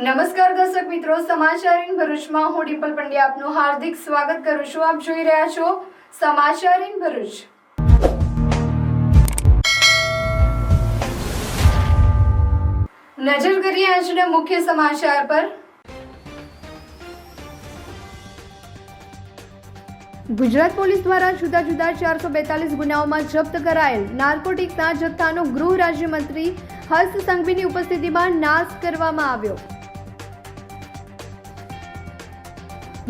નમસ્કાર દર્શક મિત્રો, સમાચાર ઇન ભરૂચમાં હું ડિમ્પલ પંડ્યા આપનું હાર્દિક સ્વાગત કરું છું. આપ જોઈ રહ્યા છો સમાચાર ઇન ભરૂચ. નજર કરીએ આજના મુખ્ય સમાચાર પર. ગુજરાત પોલીસ દ્વારા જુદા જુદા 442 ગુનાઓમાં જપ્ત કરાયેલ નાર્કોટિક્સના જથ્થાનો ગૃહ રાજ્યમંત્રી હર્ષ સંઘવીની ઉપસ્થિતિમાં નાશ કરવામાં આવ્યો.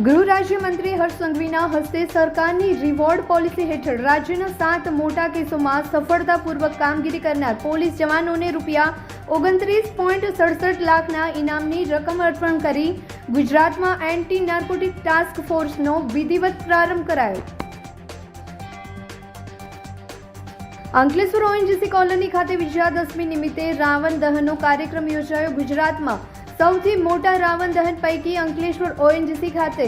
ગૃહ રાજ્યમંત્રી હર્ષ સંઘવીના હસ્તે સરકારની રિવોર્ડ પોલિસી હેઠળ રાજ્યના 7 મોટા કેસોમાં સફળતાપૂર્વક કામગીરી કરનાર પોલીસ જવાનોને ₹29.67 લાખના ઇનામની રકમ અર્પણ કરી ગુજરાતમાં એન્ટી નાર્કોટિક ટાસ્ક ફોર્સનો વિધિવત પ્રારંભ કરાયો. અંકલેશ્વર ઓએનજીસી કોલોની ખાતે વિજયાદશમી નિમિત્તે રાવણ દહનનો કાર્યક્રમ યોજાયો. ગુજરાતમાં સૌથી મોટા રાવણ દહન પૈકી અંકલેશ્વર ઓએનજીસી ખાતે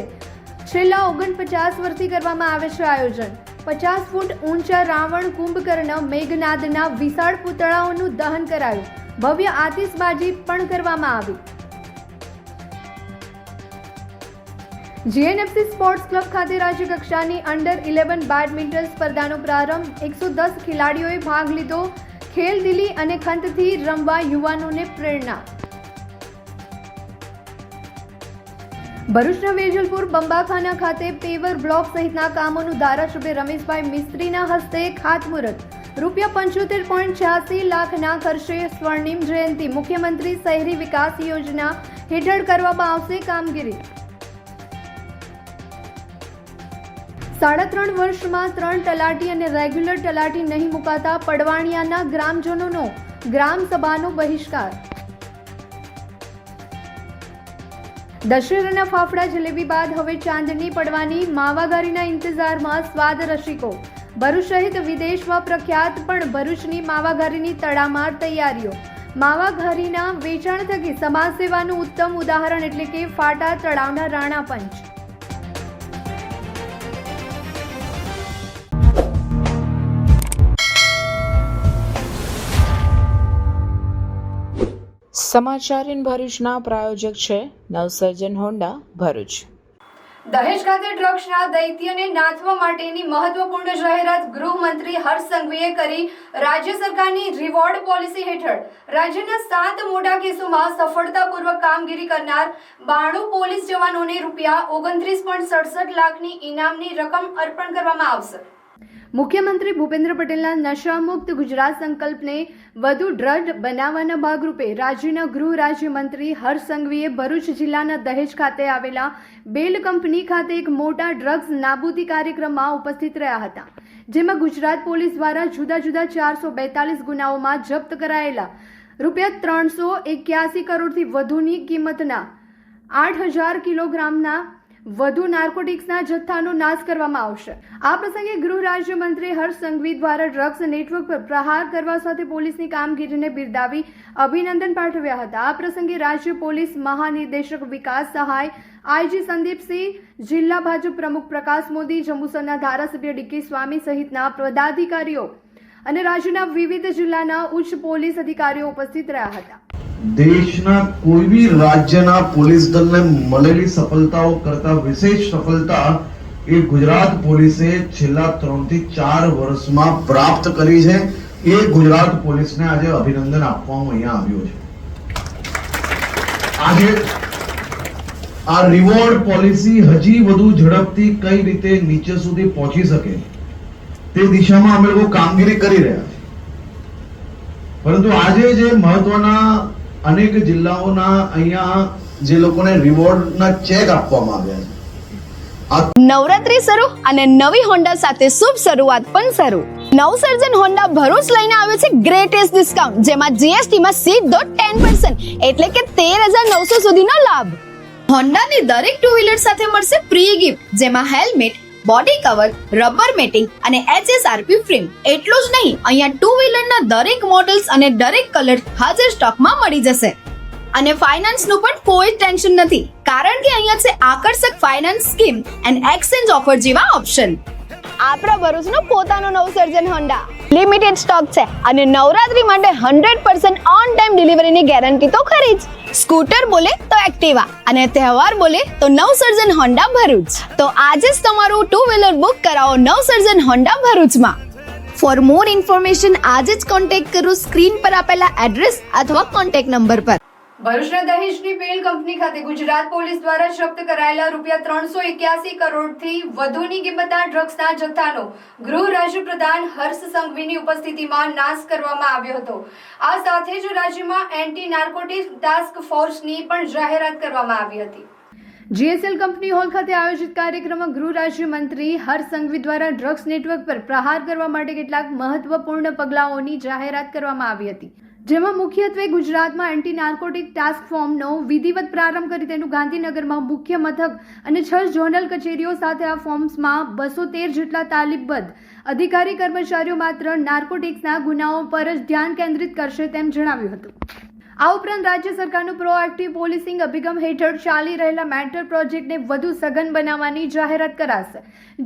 છેલ્લા 49 વર્ષથી કરવામાં આવે છે આયોજન. 50 ફૂટ ઊંચા રાવણ કુંભકર્ણ મેઘનાદના વિશાળ પૂતળાઓનું દહન કરાયું. ભવ્ય આતિશબાજી પણ કરવામાં આવી. જીએનએફસી સ્પોર્ટ્સ ક્લબ ખાતે રાજ્ય કક્ષાની અંડર 11 બેડમિન્ટન સ્પર્ધાનો પ્રારંભ. 110 ખેલાડીઓએ ભાગ લીધો. ખેલદિલી અને ખંતથી રમવા યુવાનોને પ્રેરણા. ભરૂચના વેજલપુર બંબાખાના ખાતે પેવર બ્લોક સહિતના કામોનું ધારાસભ્ય રમેશભાઈ મિસ્ત્રીના હસ્તે ખાતમુહૂર્ત. ₹75.86 લાખના ખર્ચે સ્વર્ણિમ જયંતિ મુખ્યમંત્રી શહેરી વિકાસ યોજના હેઠળ કરવામાં આવશે કામગીરી. 3.5 વર્ષમાં 3 તલાટી અને રેગ્યુલર તલાટી નહીં મુકાતા પડવાણિયાના ગ્રામજનોનો ગ્રામસભાનો બહિષ્કાર. દશેરાના ફાફડા જલેબી બાદ હવે ચાંદની પડવાની માવાઘારીના ઇંતજારમાં સ્વાદ રસિકો. ભરૂચ સહિત વિદેશમાં પ્રખ્યાત પણ ભરૂચની માવાઘારીની તડામાર તૈયારીઓ. માવાઘારીના વેચાણ થકી સમાજ સેવાનું ઉત્તમ ઉદાહરણ એટલે કે ફાટા તળાવના રાણા પંચ. સમાચાર ઇન ભરૂચના પ્રાયોજક છે નવસર્જન હોન્ડા ભરૂચ. દહેજ ખાતે ડ્રગ્સના દૈત્યને નાથવા માટેની મહત્વપૂર્ણ જાહેરાત ગૃહમંત્રી હર્ષ સંઘવીએ કરી. રાજ્ય સરકારની રિવોર્ડ પોલિસી હેઠળ રાજ્યના 7 મોટા કેસોમાં સફળતાપૂર્વક કામગીરી કરનાર 92 પોલીસ જવાનોને ₹29.67 લાખની ઇનામની રકમ અર્પણ કરવામાં આવશે. મુખ્યમંત્રી ભૂપેન્દ્ર પટેલના નશામુક્ત ગુજરાત સંકલ્પને વધુ દ્રઢ બનાવવાના ભાગરૂપે રાજ્યના ગૃહ રાજ્યમંત્રી હર્ષ સંઘવીએ ભરૂચ જિલ્લાના દહેજ ખાતે આવેલા બેલ કંપની ખાતે એક મોટા ડ્રગ્સ નાબૂદી કાર્યક્રમમાં ઉપસ્થિત રહ્યા હતા, જેમાં ગુજરાત પોલીસ દ્વારા જુદા જુદા 442 ગુનાઓમાં જપ્ત કરાયેલા ₹381 કરોડથી વધુની કિંમતના 8000 કિલોગ્રામના વધુ નાર્કોટિક્સના જથ્થાનો નાશ કરવામાં આવશે. આ પ્રસંગે ગૃહ રાજ્યમંત્રી હર્ષ સંઘવી દ્વારા ડ્રગ્સ નેટવર્ક પર પ્રહાર કરવા સાથે પોલીસની કામગીરીને બિરદાવી અભિનંદન પાઠવ્યા હતા. આ પ્રસંગે રાજ્ય પોલીસ મહાનિર્દેશક વિકાસ સહાય આઈજી સંદીપસિંહ, જિલ્લા ભાજપ પ્રમુખ પ્રકાશ મોદી, જંબુસરના ધારાસભ્ય ડીકે સ્વામી સહિતના પદાધિકારીઓ અને રાજ્યના વિવિધ જિલ્લાના ઉચ્ચ પોલીસ અધિકારીઓ ઉપસ્થિત રહ્યા હતા. દેશના કોઈ બી રાજ્યના પોલીસ દળને મળેલી સફળતાઓ કરતા વિશેષ સફળતા એ ગુજરાત પોલીસે છેલ્લા 3 થી 4 વર્ષમાં પ્રાપ્ત કરી છે. એ ગુજરાત પોલીસને આજે અભિનંદન આપવામાં અહીંયા આવ્યો છે. આજે આ રિવોર્ડ પોલિસી હજી વધુ ઝડપથી કઈ રીતે નીચે સુધી પહોંચી શકે તે દિશામાં અમે લોકો કામગીરી કરી રહ્યા છીએ. પરંતુ આજે જે મહત્વના અનેક જિલ્લાઓના અહીંયા જે લોકોને રિવોર્ડના ચેક આપવામાં આવ્યા છે. નવરાત્રી શરૂ અને નવી હોન્ડા સાથે શુભ શરૂઆત પણ શરૂ. નવસર્જન હોન્ડા ભરૂચ લઈને આવ્યો છે ગ્રેટેસ્ટ ડિસ્કાઉન્ટ, જેમાં જીએસટી માં સીધો 10% એટલે કે 13900 સુધીનો લાભ. હોન્ડાની દરેક 2 વ્હીલર સાથે મળશે પ્રી ગિફ્ટ, જેમાં helmet, body cover, rubber matting અને HSRP ફ્રેમ. એટલું જ નહીં, અહીંયા 2 વ્હીલરના દરેક મોડલ્સ અને દરેક કલર હાજર સ્ટોકમાં મળી જશે. અને ફાઇનાન્સનું પણ કોઈ ટેન્શન નથી, કારણ કે અહીંયા છે આકર્ષક finance scheme and exchange offer જેવા ઓપ્શન. આપણા ભરૂચનો પોતાનો નવસર્જન હોન્ડા. લિમિટેડ સ્ટોક છે અને નવરાત્રી માટે 100% ઓન ટાઈમ ડિલિવરીની ગેરંટી તો ખરી જ. સ્કૂટર બોલે તો એક્ટિવા અને તહેવાર બોલે તો નવસર્જન હોન્ડા ભરૂચ. તો આજે જ તમારું ટુ વ્હીલર બુક કરાવો નવસર્જન હોન્ડા ભરૂચમાં. ફોર મોર ઇન્ફોર્મેશન આજે જ કોન્ટેક્ટ કરો સ્ક્રીન પર આપેલા એડ્રેસ અથવા કોન્ટેક્ટ નંબર પર. ભરૂચના દહેજની પેલ કંપની ખાતે ગુજરાત પોલીસ દ્વારા જપ્ત કરાયેલા રૂપિયા 381 કરોડથી વધુની કિંમતના ડ્રગ્સના જથ્થાનો ગૃહ રાજ્ય પ્રધાન હર્ષ સંઘવીની ઉપસ્થિતિમાં નાશ કરવામાં આવ્યો હતો. આ સાથે જ રાજ્યમાં એન્ટી નાર્કોટિક્સ ટાસ્ક ફોર્સની પણ જાહેરાત કરવામાં આવી હતી. જીએસએલ કંપની હોલ ખાતે આયોજિત કાર્યક્રમમાં ગૃહ રાજ્ય મંત્રી હર્ષ સંઘવી દ્વારા ડ્રગ્સ નેટવર્ક પર પ્રહાર કરવા માટે કેટલાક મહત્વપૂર્ણ પગલાઓની જાહેરાત કરવામાં આવી હતી. જેમાં મુખ્યત્વે ગુજરાતમાં એન્ટી નાર્કોટિક ટાસ્ક ફોર્સનો વિધિવત પ્રારંભ કરી તેનું ગાંધીનગરમાં મુખ્ય મથક અને 6 ઝોનલ કચેરીઓ સાથે આ ફોર્મ્સમાં 213 જેટલા તાલીમબદ્ધ અધિકારી કર્મચારીઓ માત્ર નાર્કોટિક્સના ગુનાઓ પર જ ધ્યાન કેન્દ્રિત કરશે તેમ જણાવ્યું હતું. આ ઉપરાંત રાજ્ય સરકારનું પ્રોએક્ટિવ પોલીસિંગ અભિગમ હેઠળ ચાલી રહેલા મેટર પ્રોજેક્ટને વધુ સઘન બનાવવાની જાહેરાત કરાશે,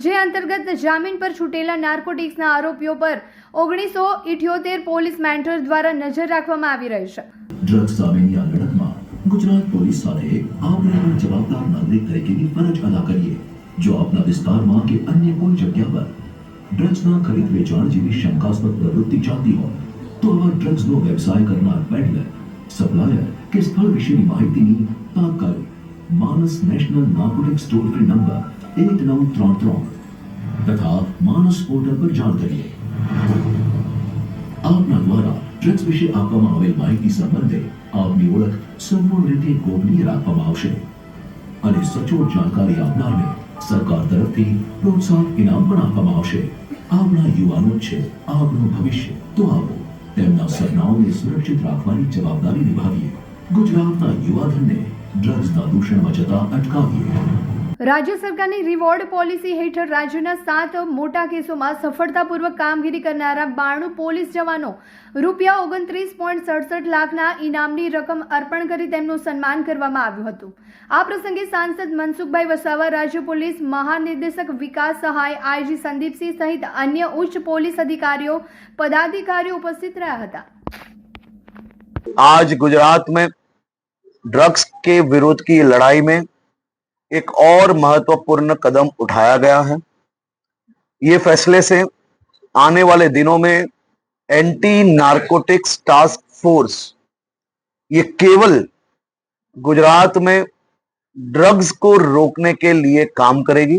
જે અંતર્ગત જામીન પર છૂટેલા નાર્કોટિક્સના આરોપીઓ પર 1978 પોલીસ મેન્ટર દ્વારા નજર રાખવામાં આવી રહી છે. ડ્રગ્સ સામેની આ લડતમાં ગુજરાત પોલીસ સાથે આપણે પણ જવાબદાર નાગરિક તરીકેની ફરજ અદા કરીએ. જો આપના વિસ્તારમાં કે અન્ય કોઈ જગ્યા પર ડ્રગ્સના ખરીદ વેચાણ જેવી શંકાસ્પદ પ્રવૃત્તિ ચાલતી હોય તો આવા ડ્રગ્સનો વ્યવસાય કરનાર પેડલર, સપ્લાયર કે સ્થળ વિશેની માહિતીની તાત્કાલિક MANAS national narcotics toll free number 1933 તથા માનસ પોર્ટલ પર જાણ કરીએ. આપના દ્વારા ડ્રગ્સ વિશે આપવામાં આવેલ માહિતી સંબંધે આપની ઓળખ સંપૂર્ણ રીતે ગોપનીય રાખવામાં આવશે અને સચોટ જાણકારી આપનારને સરકાર તરફથી પ્રોત્સાહન ઇનામ પણ આપવામાં આવશે. આપણા યુવાનો છે આપણું ભવિષ્ય, તો આવો તેમના સપનાઓને સુરક્ષિત રાખવાની જવાબદારી નિભાવીએ. ગુજરાતના યુવાધનને ડ્રગ્સના દૂષણમાં જતા અટકાવીએ. રાજ્ય સરકારની રિવોર્ડ પોલિસી હેઠળ રાજ્યના 7 મોટા કેસોમાં સફળતાપૂર્વક કામગીરી કરનારા 92 પોલીસ જવાનો રૂપિયા 29.67 લાખના ઇનામની રકમ અર્પણ કરી તેમનું સન્માન કરવામાં આવ્યું હતું. આ પ્રસંગે સાંસદ મનસુખભાઈ વસાવા, રાજ્ય પોલીસ મહાનિદેશક વિકાસ સહાય, આઈજી સંદીપસિંહ સહિત અન્ય ઉચ્ચ પોલીસ અધિકારીઓ પદાધિકારીઓ ઉપસ્થિત રહ્યા હતા. आज गुजरात में ड्रग्स के विरोध की लड़ाई में एक और महत्वपूर्ण कदम उठाया गया है. ये फैसले से आने वाले दिनों में एंटी नारकोटिक्स टास्क फोर्स ये केवल गुजरात में ड्रग्स को रोकने के लिए काम करेगी.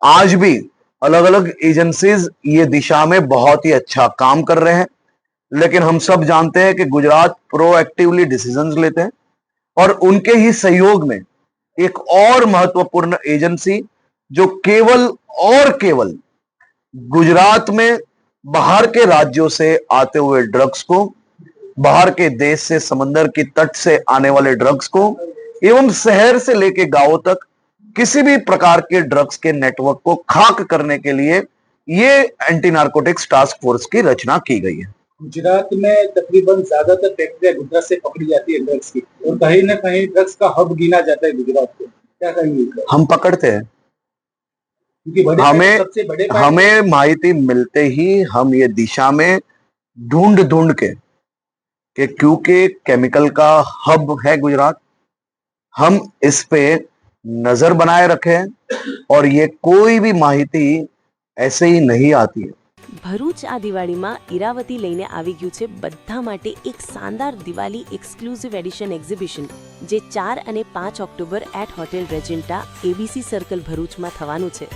आज भी अलग अलग एजेंसीज ये दिशा में बहुत ही अच्छा काम कर रहे हैं, लेकिन हम सब जानते हैं कि गुजरात प्रोएक्टिवली डिसीजंस लेते हैं और उनके ही सहयोग में एक और महत्वपूर्ण एजेंसी जो केवल और केवल गुजरात में बाहर के राज्यों से आते हुए ड्रग्स को, बाहर के देश से समंदर की तट से आने वाले ड्रग्स को एवं शहर से लेके गांवों तक किसी भी प्रकार के ड्रग्स के नेटवर्क को खाक करने के लिए ये एंटी नार्कोटिक्स टास्क फोर्स की रचना की गई है. गुजरात में तकरीबन ज्यादातर फैक्ट्रियां गुजरात से पकड़ी जाती है ड्रग्स की, और कहीं ना कहीं ड्रग्स का हब गिना जाता है गुजरात को. क्या कहेंगे? हम पकड़ते हैं, क्योंकि सबसे बड़े हमें माहिती मिलते ही हम ये दिशा में ढूंढ के कि क्योंकि केमिकल का हब है गुजरात, हम इस पे नजर बनाए रखे हैं और ये कोई भी माहिती ऐसे ही नहीं आती है. ભરૂચ આ દિવાળીમાં ઈરાવતી લઈને આવી ગયું છે બધા માટે એક શાનદાર દિવાળી એક્સક્લુઝિવ એડિશન એક્ઝિબિશન, જે 4 અને 5 October at hotel Regenta ABC circle ભરૂચમાં થવાનું છે.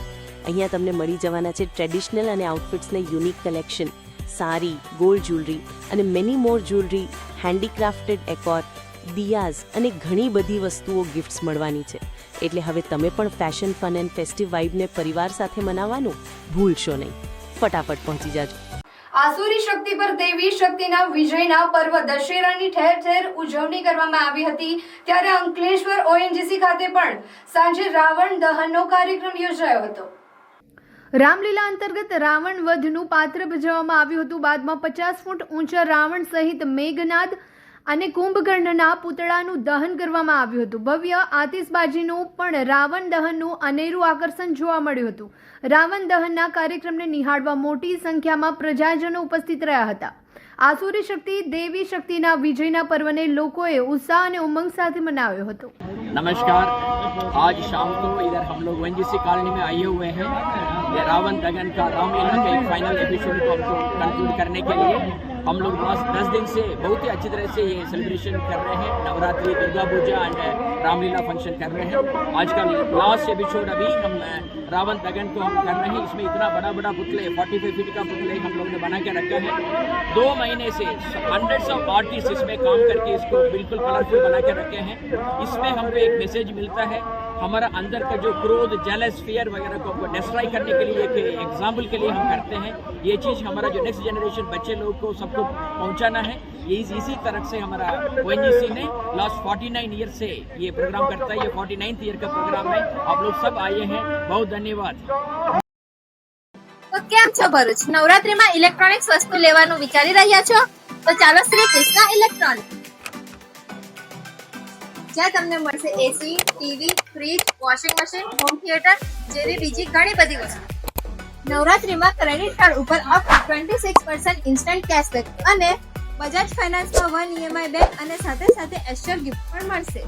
અહીંયા તમને મળી જવાના છે ટ્રેડિશનલ અને આઉટફિટ્સને યુનિક કલેક્શન, સારી, ગોલ્ડ જ્વેલરી અને મેની મોર જ્વેલરી, હેન્ડીક્રાફ્ટેડ એકોર, દિયાઝ અને ઘણી બધી વસ્તુઓ ગિફ્ટ્સ મળવાની છે. એટલે હવે તમે પણ ફેશન, ફન એન્ડ ફેસ્ટિવ વાઇબને પરિવાર સાથે મનાવવાનું ભૂલશો નહીં. ફટાફટ પહોંચી જાજો. આસુરી શક્તિ પર દેવી શક્તિના વિજયના પર્વ દશેરાની ઠેર ઠેર ઉજવણી કરવામાં આવી હતી. ત્યારે અંકલેશ્વર ઓએનજીસી ખાતે પણ સાંજે રાવણ દહનનો કાર્યક્રમ યોજાયો હતો. રામલીલા અંતર્ગત રાવણ વધનું પાત્ર ભજવવામાં આવ્યું હતું. બાદમાં 50 ફૂટ ઊંચા રાવણ સહિત મેઘનાદ અને કુંભકર્ણના પૂતળાનું દહન કરવામાં આવ્યું હતું. ભવ્ય આતિશબાજીનું પણ રાવણ દહનનું અનેરું આકર્ષણ જોવા મળ્યું હતું. રાવણ દહનના કાર્યક્રમને નિહાળવા મોટી સંખ્યામાં પ્રજાજનો ઉપસ્થિત રહ્યા હતા. આસુરી શક્તિ દેવી शक्तिના વિજયના પર્વને લોકોએ ઉત્સાહ અને ઉમંગ સાથે મનાવ્યો હતો. नमस्कार, आज शाम को इधर हम लोग ONGC कॉलोनी में आए हुए हैं ये रावण दहन का रामलीला के एक फाइनल एपिसोड को हमको कंक्लूड करने के लिए. हम लोग 10 दिन से बहुत ही अच्छी तरह से ये सेलिब्रेशन कर रहे हैं. नवरात्रि, दुर्गा पूजा एंड रामलीला फंक्शन कर रहे हैं. आज का लास्ट एपिसोड अभी हम रावण दहन को हम कर रहे हैं. इसमें इतना बड़ा बड़ा पुतले 45 फीट का पुतले हम लोग ने बना के रखा है. 2 महीने से हंड्रेड्स ऑफ आर्टिस्ट इसमें काम करके इसको बिल्कुल कलरफुल बना के रखे हैं. इसमें हमको एक मैसेज मिलता है हमारा अंदर का जो क्रोध, जेलस, फियर वगैरह को डिस्ट्रॉय करने के लिए एक एग्जाम्पल के लिए हम करते हैं. ये चीज़ हमारा जो नेक्स्ट जनरेशन बच्चे लोग को सबको पहुंचाना है. ये इसी तरह से हमारा ONGC ने लास्ट 49 ईयर से ये प्रोग्राम करता है. ये 49th ईयर का प्रोग्राम है. आप लोग सब आए हैं, बहुत धन्यवाद. તો કેમ છો ભરૂચ? નવરાત્રીમાં ઇલેક્ટ્રોનિક્સ વસ્તુ લેવાનું વિચારી રહ્યા છો? તો ચાલો શ્રી કૃષ્ણ ઇલેક્ટ્રોનિક, જ્યાં તમને મળશે AC, TV, fridge, washing machine, home theatre જેવી બીજી ઘણી બધી વસ્તુ. નવરાત્રીમાં ક્રેડિટ કાર્ડ ઉપર અપ 26% ઇન્સ્ટન્ટ કેશબેક અને બજાજ ફાઇનાન્સમાં 1 EMI બેક અને સાથે સાથે એશ્યોર ગિફ્ટ પણ મળશે.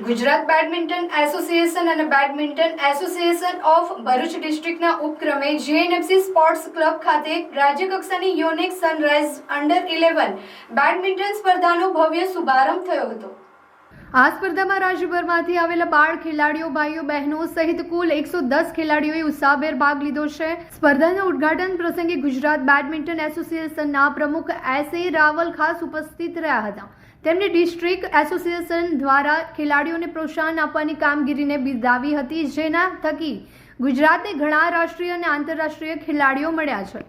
ગુજરાત બેડમિન્ટન એસોસિએશન અને બેડમિન્ટન એસોસિએશન ઓફ ભરૂચ ડિસ્ટ્રિક્ટના ઉપક્રમે JNFC સ્પોર્ટ્સ ક્લબ ખાતે રાજ્યકક્ષાની યોનિક સનરાઇઝ અંડર 11 બેડમિન્ટન સ્પર્ધાનો ભવ્ય શુભારંભ થયો હતો. આ સ્પર્ધામાં રાજ્યભરમાંથી આવેલા 12 ખેલાડીઓ, ભાઈઓ બહેનો સહિત કુલ 110 ખેલાડીઓએ ઉત્સાહભેર ભાગ લીધો છે. સ્પર્ધાના ઉદ્ઘાટન પ્રસંગે ગુજરાત બેડમિન્ટન એસોસિએશનના પ્રમુખ S.A. રાવલ ખાસ ઉપસ્થિત રહ્યા હતા. તેમણે ડિસ્ટ્રિક્ટ એસોસિએશન દ્વારા ખેલાડીઓને પ્રોત્સાહન આપવાની કામગીરીને બિરદાવી હતી, જેના થકી ગુજરાતને ઘણા રાષ્ટ્રીય અને આંતરરાષ્ટ્રીય ખેલાડીઓ મળ્યા છે.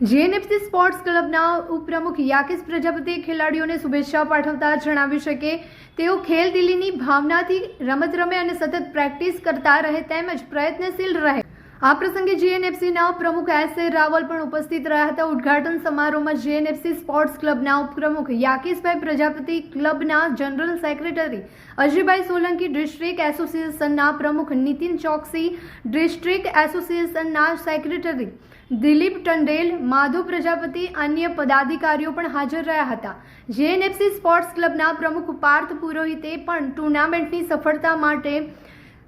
JNFC સ્પોર્ટ્સ ક્લબના ઉપપ્રમુખ યાકેશ પ્રજાપતિએ ખેલાડીઓને શુભેચ્છા પાઠવતા જણાવ્યું છે કે તેઓ ખેલદિલીની ભાવનાથી રમત રમે અને સતત પ્રેક્ટિસ કરતા રહે તેમજ પ્રયત્નશીલ રહે. આ પ્રસંગે JNFCના પ્રમુખ S.A. રાવલ પણ ઉપસ્થિત રહ્યા હતા. ઉદ્ઘાટન સમારોહમાં JNFC સ્પોર્ટ્સ ક્લબના ઉપપ્રમુખ યાકેશભાઈ પ્રજાપતિ, ક્લબના general secretary Ajaybhai Solanki, district એસોસિએશનના પ્રમુખ નીતિન ચોકસી, ડિસ્ટ્રિક્ટ એસોસિએશનના સેક્રેટરી દિલીપ ટંડેલ, માધવ પ્રજાપતિ, અન્ય પદાધિકારીઓ પણ હાજર રહ્યા હતા. JNFC સ્પોર્ટ્સ ક્લબના પ્રમુખ પાર્થ પુરોહિતે પણ ટુર્નામેન્ટની સફળતા માટે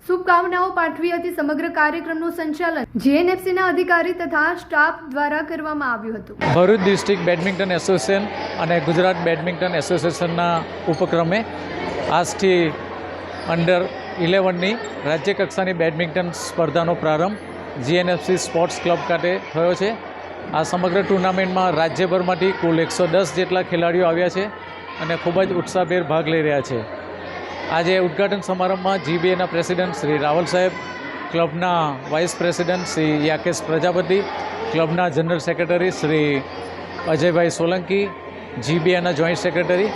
શુભકામનાઓ પાઠવી હતી. સમગ્ર કાર્યક્રમનું સંચાલન JNFCના અધિકારી તથા સ્ટાફ દ્વારા કરવામાં આવ્યું હતું. ભરૂચ ડિસ્ટ્રિક્ટ બેડમિન્ટન એસોસિએશન અને ગુજરાત બેડમિન્ટન એસોસિએશનના ઉપક્રમે આજથી અંડર 11ની રાજ્યકક્ષાની બેડમિન્ટન સ્પર્ધાનો પ્રારંભ JNFC સ્પોર્ટ્સ ક્લબ ખાતે થયો છે. આ સમગ્ર ટુર્નામેન્ટમાં રાજ્યભરમાંથી કુલ 110 જેટલા ખેલાડીઓ આવ્યા છે અને ખૂબ જ ઉત્સાહભેર ભાગ લઈ રહ્યા છે. આજે ઉદ્ઘાટન સમારંભમાં GBAના પ્રેસિડેન્ટ શ્રી રાવલ સાહેબ, ક્લબના વાઇસ પ્રેસિડેન્ટ શ્રી યાકેશ પ્રજાપતિ, ક્લબના જનરલ સેક્રેટરી શ્રી અજયભાઈ સોલંકી, GBAના જોઈન્ટ સેક્રેટરી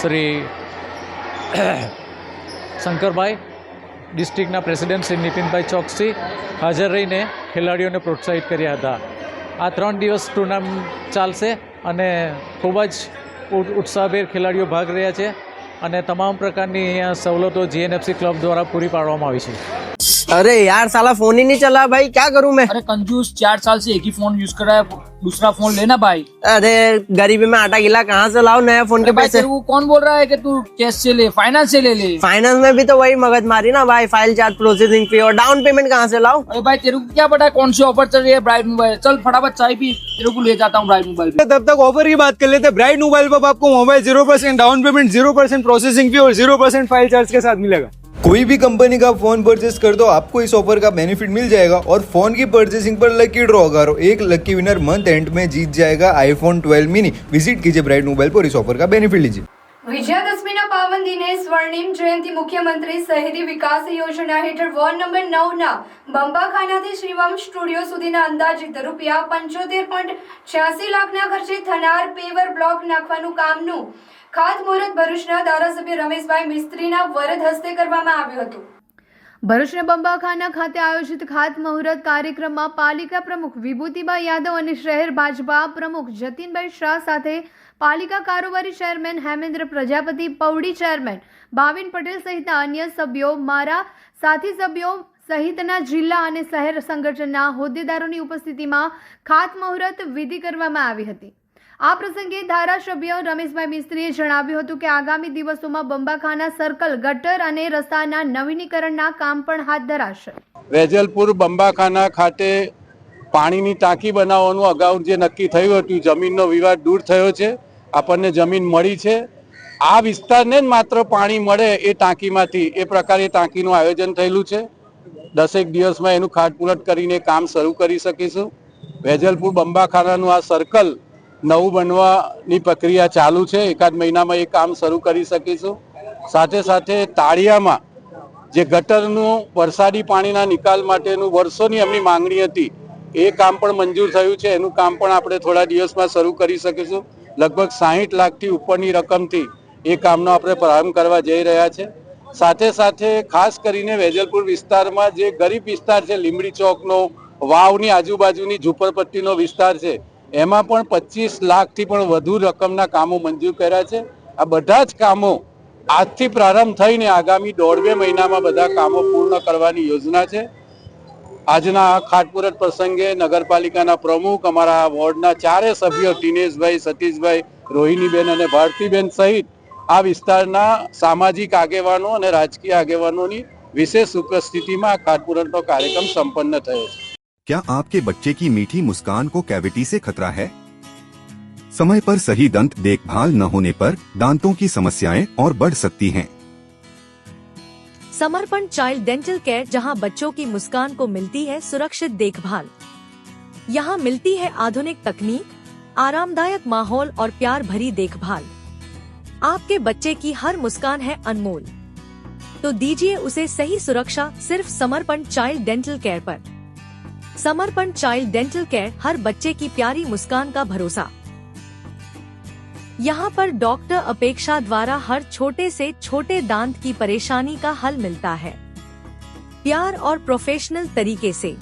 શ્રી શંકરભાઈ, ડિસ્ટ્રિક્ટના પ્રેસિડેન્ટ શ્રી નીતિનભાઈ ચોકસી હાજર રહીને ખેલાડીઓને પ્રોત્સાહિત કર્યા હતા. આ 3 દિવસ ટુર્નામેન્ટ ચાલશે અને ખૂબ જ ઉત્સાહભેર ખેલાડીઓ ભાગ રહ્યા છે અને તમામ પ્રકારની અહીંયા સવલતો JNFC ક્लब દ્વારા પૂરી પાડવામાં આવી છે. अरे यार साला फोन ही नहीं चला भाई, क्या करूं मैं? अरे कंजूस 4 साल से एक ही फोन यूज कर रहा है, दूसरा फोन लेना भाई. अरे गरीबी में आटा गिला कहाँ से लाओ नया फोन के पैसे? तेरे को कौन बोल रहा है कि तू कैश से ले, फाइनेंस से ले ले? फाइनेंस में भी तो वही मगज मारी ना भाई, फाइल चार्ज, प्रोसेसिंग फी और डाउन पेमेंट कहाँ से लाओ? अरे भाई तेरे को क्या पता है कौन सी ऑफर चल रही है ब्राइट मोबाइल? चल फटाफट चाय पी, तेरे को ले जाता हूँ ब्राइट मोबाइल पे. तब तक ऑफर की बात कर लेते हैं. ब्राइट मोबाइल पर आपको mobile 0% down payment, 0% processing fee और 0% फाइल चार्ज के साथ मिलेगा. कोई भी कंपनी का फोन परचेस कर दो, आपको इस ऑफर का बेनिफिट मिल जाएगा और फोन की परचेसिंग पर लकी ड्रॉ करो, एक लकी विनर मंथ एंड में जीत जाएगा iPhone 12 मिनी. विजिट कीजिए ब्राइट मोबाइल पर, इस ऑफर का बेनिफिट लीजिए. વિજયાદશમીના પાવન દિને સ્વર્ણિમ જયંતિ મુખ્યમંત્રી શહેરી વિકાસ યોજના હેઠળ વોર્ડ નંબર 9ના બંબાખાનાથી શ્રીવમ સ્ટુડિયો સુધીના અંદાજિત ₹75.86 લાખના ખર્ચે થનાર પેવર બ્લોક નાખવાનું કામનું ખાતમુહૂર્ત ભરૂચના ધારાસભ્ય રમેશભાઈ મિસ્ત્રીના વરદ હસ્તે કરવામાં આવ્યું હતું. ભરૂચના બંબાખાના ખાતે આયોજિત ખાતમુહૂર્ત કાર્યક્રમમાં પાલિકા પ્રમુખ વિભૂતિબા યાદવ અને શહેર ભાજપા પ્રમુખ જતીનભાઈ શાહ સાથે પાલિકા કારોબારી ચેરમેન હેમેન્દ્ર પ્રજાપતિ, પૌડી ચેરમેન ભાવિન પટેલ સહિતના અન્ય સભ્યો, મારા સાથી સભ્યો સહિતના જિલ્લા અને શહેર સંગઠનના હોદ્દેદારોની ઉપસ્થિતિમાં ખાતમુહૂર્ત વિધિ કરવામાં આવી હતી. આ પ્રસંગે ધારાસભ્ય રમેશભાઈ મિસ્ત્રીએ જણાવ્યું હતું કે આગામી દિવસોમાં બંબાખાના સર્કલ, ગટર અને રસ્તાના નવીનીકરણના કામ પણ હાથ ધરાશે. વેજલપુર બંબાખાના ખાતે પાણીની ટાંકી બનાવવાનું અગાઉ જે નક્કી થયું હતું, જમીનનો વિવાદ દૂર થયો છે, આપણને જમીન મળી છે. આ વિસ્તારને જ માત્ર પાણી મળે એ ટાંકીમાંથી, એ પ્રકારે ટાંકીનું આયોજન થયેલું છે. 10 દિવસમાં એનું ખાતમુહૂર્ત કરીને કામ શરૂ કરી શકીશું. વેજલપુર બંબાખાનાનું આ સર્કલ નવું બનવાની પ્રક્રિયા ચાલુ છે. એકાદ મહિનામાં એ કામ શરૂ કરી શકીશું. સાથે સાથે તાળિયામાં જે ગટરનું વરસાદી પાણીના નિકાલ માટેનું વર્ષોની એમની માંગણી હતી, એ કામ પણ મંજૂર થયું છે. એનું કામ પણ આપણે થોડા દિવસમાં શરૂ કરી શકીશું. લગભગ 60 લાખથી ઉપરની રકમથી એ કામનો આપણે પ્રારંભ કરવા જઈ રહ્યા છે. સાથે સાથે ખાસ કરીને વેજલપુર વિસ્તારમાં જે ગરીબ વિસ્તાર છે, લીંબડી ચોકનો, વાવની આજુબાજુની ઝૂંપડપટ્ટીનો વિસ્તાર છે, એમાં પણ 25 લાખથી પણ વધુ રકમના કામો મંજૂર કર્યા છે. આ બધા જ કામો આજથી પ્રારંભ થઈને આગામી 1.5-2 મહિનામાં બધા કામો પૂર્ણ કરવાની યોજના છે. આજના આ ખાતમુહૂર્ત પ્રસંગે નગરપાલિકાના પ્રમુખ, અમારા વોર્ડના 4 સભ્યો, દિનેશભાઈ, સતીશભાઈ, રોહિણીબેન અને ભારતીબેન સહિત આ વિસ્તારના સામાજિક આગેવાનો અને રાજકીય આગેવાનોની વિશેષ ઉપસ્થિતિમાં ખાતમુહૂર્તનો કાર્યક્રમ સંપન્ન થયો છે. क्या आपके बच्चे की मीठी मुस्कान को कैविटी से खतरा है? समय पर सही दंत देखभाल न होने पर दांतों की समस्याएं और बढ़ सकती हैं। समर्पण चाइल्ड डेंटल केयर, जहां बच्चों की मुस्कान को मिलती है सुरक्षित देखभाल. यहां मिलती है आधुनिक तकनीक, आरामदायक माहौल और प्यार भरी देखभाल. आपके बच्चे की हर मुस्कान है अनमोल, तो दीजिए उसे सही सुरक्षा सिर्फ समर्पण चाइल्ड डेंटल केयर पर. समर्पण चाइल्ड डेंटल केयर, हर बच्चे की प्यारी मुस्कान का भरोसा. यहाँ पर डॉक्टर अपेक्षा द्वारा हर छोटे से छोटे दांत की परेशानी का हल मिलता है, प्यार और प्रोफेशनल तरीके से.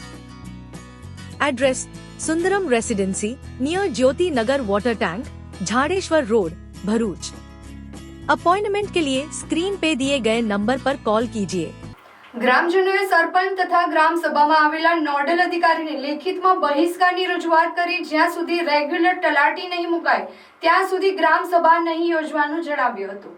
Address: Sundaram residency, near Jyoti Nagar water tank, Jhadeshwar road, Bharuch. Appointment के लिए स्क्रीन पे दिए गए नंबर पर कॉल कीजिए. ગ્રામજનોએ સરપંચ તથા ગ્રામ સભામાં આવેલા નોડલ અધિકારીને લેખિતમાં બહિષ્કારની રજૂઆત કરી જ્યાં સુધી રેગ્યુલર તલાટી નહીં મુકાય ત્યાં સુધી ગ્રામ સભા નહીં યોજવાનું જણાવ્યું હતું.